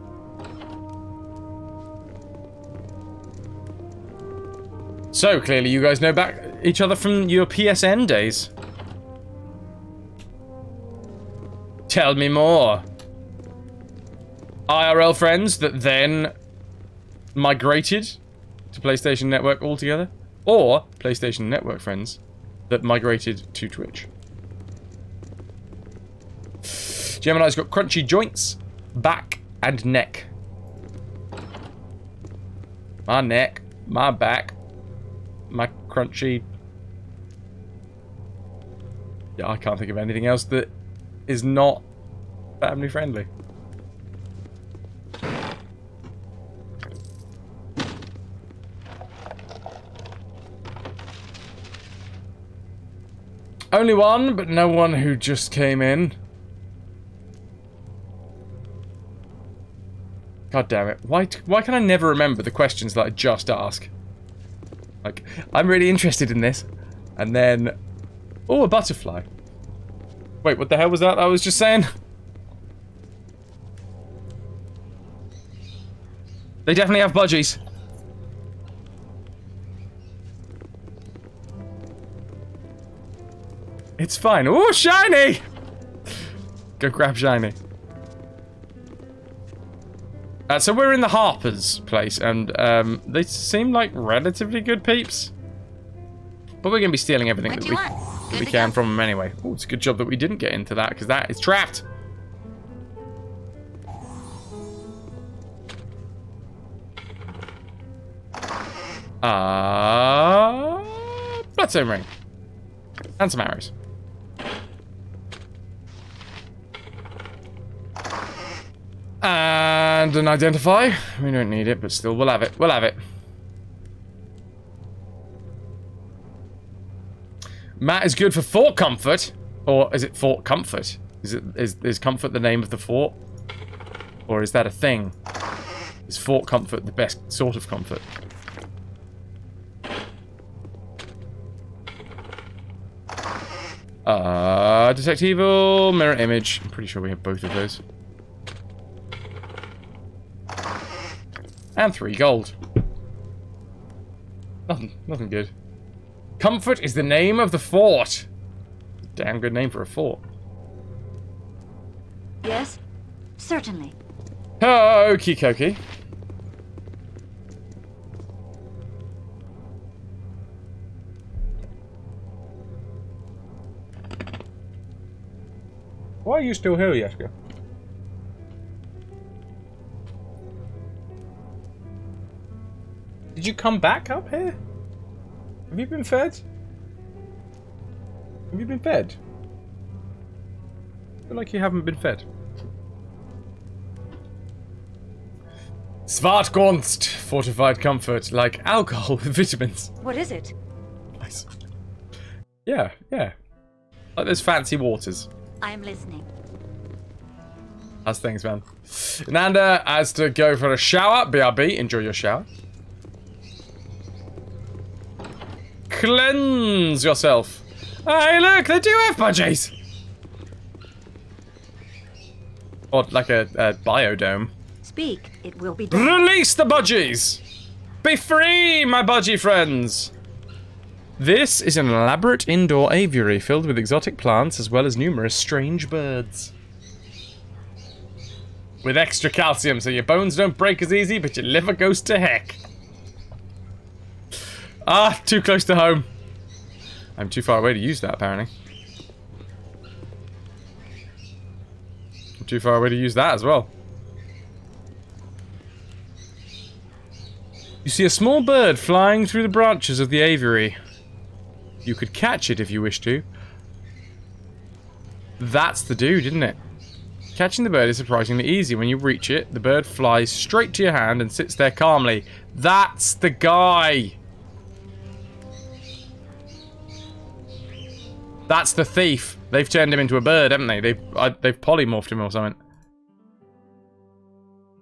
So, clearly you guys know each other from your PSN days. Tell me more. IRL friends that then migrated to PlayStation Network altogether? Or PlayStation Network friends that migrated to Twitch? Gemini's got crunchy joints, back, and neck. My neck, my back, my crunchy... Yeah, I can't think of anything else that is not family friendly. Only one, but no one who just came in. God damn it. Why can I never remember the questions that I just ask? Like, I'm really interested in this. And then... Oh, a butterfly. Wait, what the hell was that I was just saying? They definitely have budgies. It's fine. Oh, shiny! Go grab shiny. So we're in the Harper's place, and they seem like relatively good peeps. But we're going to be stealing everything that we can from them anyway. Oh, it's a good job that we didn't get into that, because that is trapped. Bloodstone ring. And some arrows. And an identify. We don't need it, but still, we'll have it. We'll have it. Matt is good for Fort Comfort. Or is it Fort Comfort? Is Comfort the name of the fort? Or is that a thing? Is Fort Comfort the best sort of comfort? Detect evil, mirror image. I'm pretty sure we have both of those. And 3 gold. Nothing good. Comfort is the name of the fort. Damn good name for a fort. Yes, certainly. Okie dokie. Why are you still here, Jeska? Did you come back up here? Have you been fed? Have you been fed? I feel like you haven't been fed. Svartkonst, fortified comfort, like alcohol with vitamins. What is it? Nice. Yeah, yeah. Like those fancy waters. I'm listening. How's things, man? Nanda has to go for a shower. BRB, enjoy your shower. Cleanse yourself. Hey, look, they do have budgies. Or like a biodome. Speak, it will be done. Release the budgies! Be free, my budgie friends! This is an elaborate indoor aviary filled with exotic plants as well as numerous strange birds. With extra calcium so your bones don't break as easy, but your liver goes to heck. Ah, too close to home. I'm too far away to use that, apparently. I'm too far away to use that as well. You see a small bird flying through the branches of the aviary. You could catch it if you wish to. That's the dude, isn't it? Catching the bird is surprisingly easy. When you reach it, the bird flies straight to your hand and sits there calmly. That's the guy! That's the thief. They've turned him into a bird, haven't they? They've polymorphed him or something.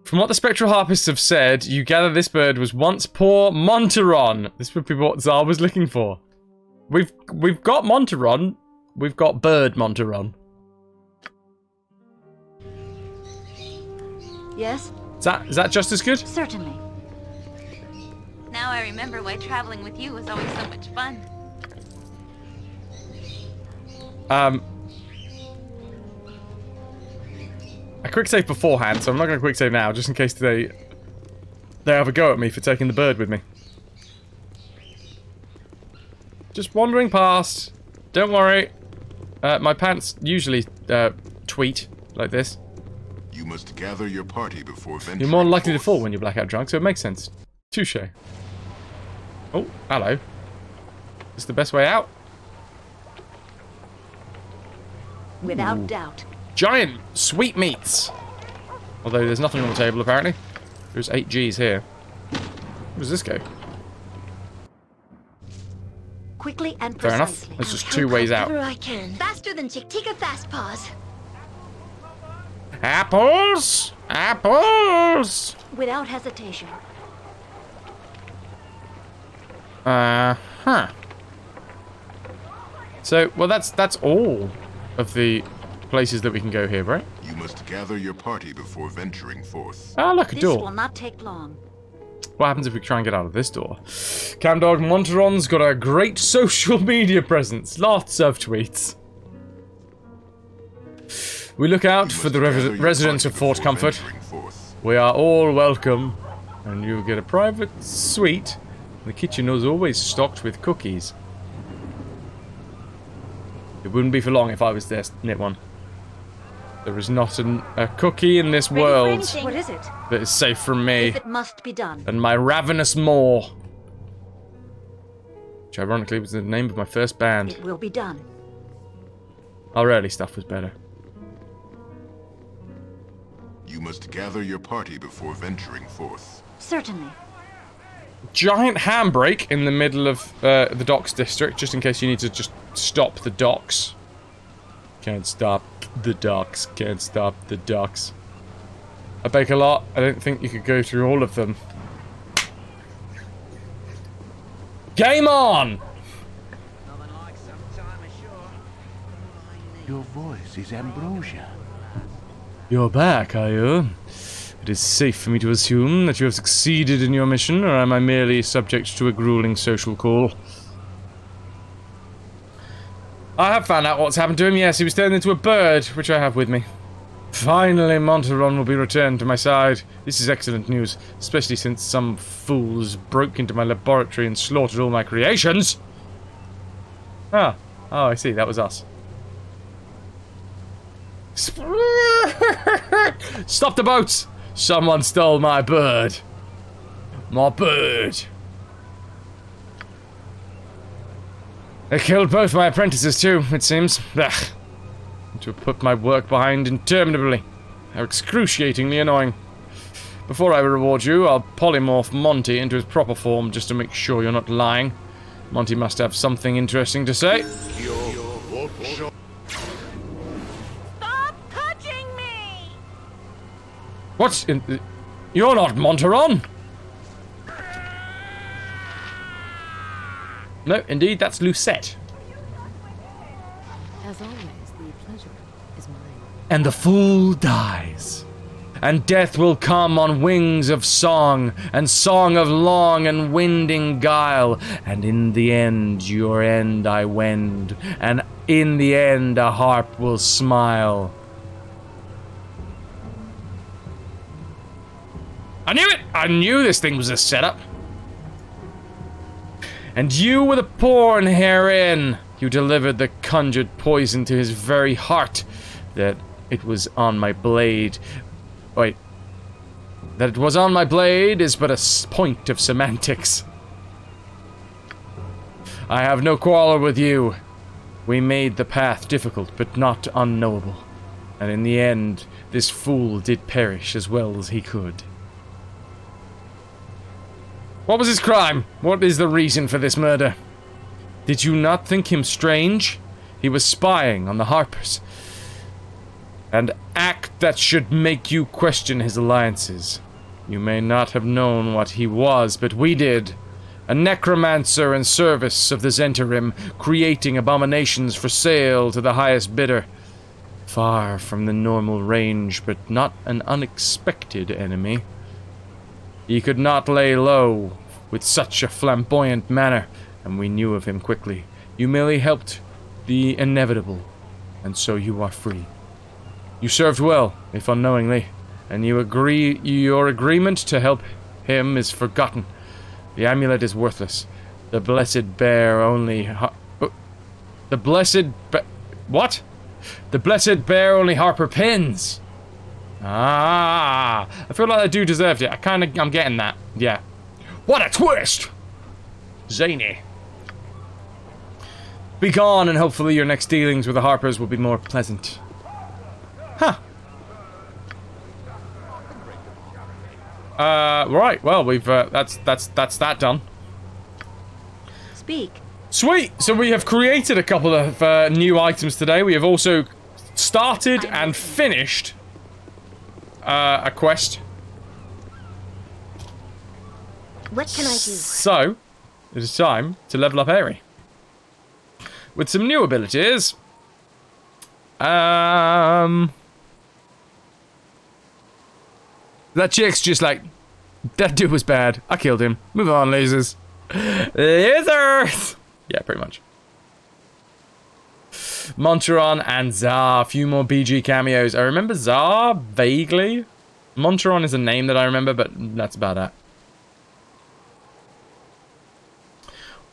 From what the spectral harpists have said, you gather this bird was once poor Monteron. This would be what Zar was looking for. We've got Monteron. We've got bird Monteron. Yes? Is that just as good? Certainly. Now I remember why traveling with you was always so much fun. I quick save beforehand, so I'm not going to quick save now, just in case they have a go at me for taking the bird with me. Just wandering past. Don't worry. My pants usually tweet like this. You must gather your party before venturing. You're more likely to fall when you're blackout drunk, so it makes sense. Touche. Oh, hello. Is the best way out? Without doubt. Giant sweetmeats! Although there's nothing on the table, apparently. There's 8 Gs here. Where does this go? Quickly and Fair precisely. enough. There's just 2 ways out. I can. Faster than Chick-Tika Fast Paws. Apples! Apples! Without hesitation. Huh. So, well, that's all of the places that we can go here, right? You must gather your party before venturing forth. Ah, look, a This door. will not take long. What happens if we try and get out of this door? Camdog Monteron's got a great social media presence. Lots of tweets. We look out for the residents of Fort Comfort. We are all welcome. And you'll get a private suite. The kitchen is always stocked with cookies. It wouldn't be for long if I was there, knit one. There is not a cookie in this world What is it? that is safe from me If it must be done. and my ravenous maw. Which ironically was the name of my first band. It will be done. Our early stuff was better. You must gather your party before venturing forth. Certainly. Giant handbrake in the middle of the docks district, just in case you need to just stop the docks. Can't stop the docks, can't stop the docks. I bake a lot, I don't think you could go through all of them. Game on! Your voice is ambrosia. You're back, are you? It is safe for me to assume that you have succeeded in your mission, or am I merely subject to a grueling social call? I have found out what's happened to him. Yes, he was turned into a bird, which I have with me. Finally, Monteron will be returned to my side. This is excellent news, especially since some fools broke into my laboratory and slaughtered all my creations. Ah. Oh, I see. That was us. Stop the boats! Someone stole my bird. My bird. They killed both my apprentices too, it seems. Ugh. To have put my work behind interminably. How excruciatingly annoying. Before I reward you, I'll polymorph Monty into his proper form just to make sure you're not lying. Monty must have something interesting to say. Stop touching me! What's in... You're not Monteron! No, indeed, that's Lucette. As always, the pleasure is mine. And the fool dies. And death will come on wings of song, and song of long and winding guile. And in the end, your end I wend, and in the end a harp will smile. I knew it! I knew this thing was a setup. And you were the pawn herein. You delivered the conjured poison to his very heart. That it was on my blade. Wait. That it was on my blade is but a point of semantics. I have no quarrel with you. We made the path difficult, but not unknowable. And in the end, this fool did perish as well as he could. What was his crime? What is the reason for this murder? Did you not think him strange? He was spying on the Harpers. An act that should make you question his alliances. You may not have known what he was, but we did. A necromancer in service of the Zentarim, creating abominations for sale to the highest bidder. Far from the normal range, but not an unexpected enemy. He could not lay low with such a flamboyant manner, and we knew of him quickly. You merely helped the inevitable, and so you are free. You served well, if unknowingly, and your agreement to help him is forgotten. The amulet is worthless. The blessed bear only... The blessed... What? The blessed bear only Harper pins! Ah, I feel like that dude deserved it. I'm getting that. Yeah. What a twist! Zany. Be gone, and hopefully your next dealings with the Harpers will be more pleasant. Huh. Right. Well, we've that's that done. Speak. Sweet. So we have created a couple of new items today. We have also started and finished a quest. What can I do? So, it is time to level up Aerie. With some new abilities. That chick's just like, that dude was bad. I killed him. Move on, losers. Losers! Yeah, pretty much. Monteron and Zar, a few more BG cameos. I remember Zar vaguely. Monteron is a name that I remember, but that's about it.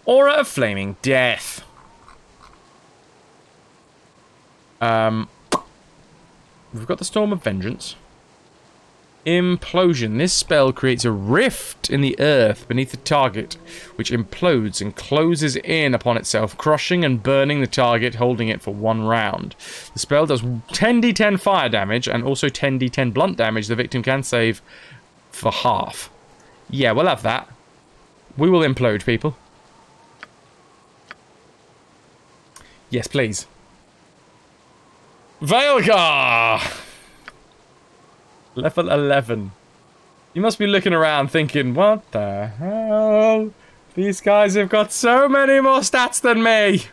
Aura of Flaming Death. We've got the Storm of Vengeance. Implosion. This spell creates a rift in the earth beneath the target, which implodes and closes in upon itself, crushing and burning the target, holding it for 1 round. The spell does 10d10 fire damage and also 10d10 blunt damage the victim can save for half. Yeah, we'll have that. We will implode people. Yes, please. Veilgar! Level 11. You must be looking around thinking, what the hell? These guys have got so many more stats than me!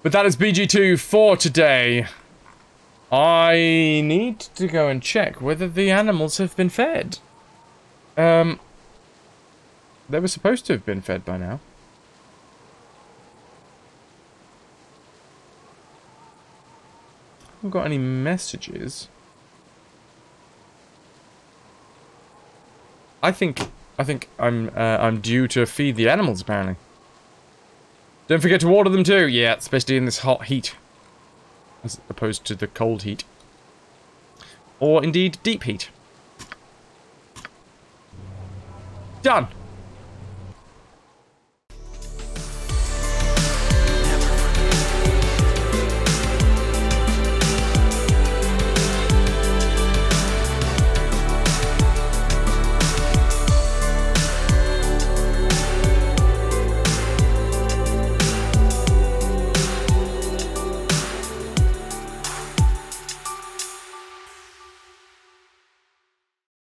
But that is BG2 for today. I need to go and check whether the animals have been fed. They were supposed to have been fed by now. Haven't got any messages. I think I'm due to feed the animals apparently. Don't forget to water them too. Yeah, especially in this hot heat. As opposed to the cold heat. Or indeed deep heat. Done.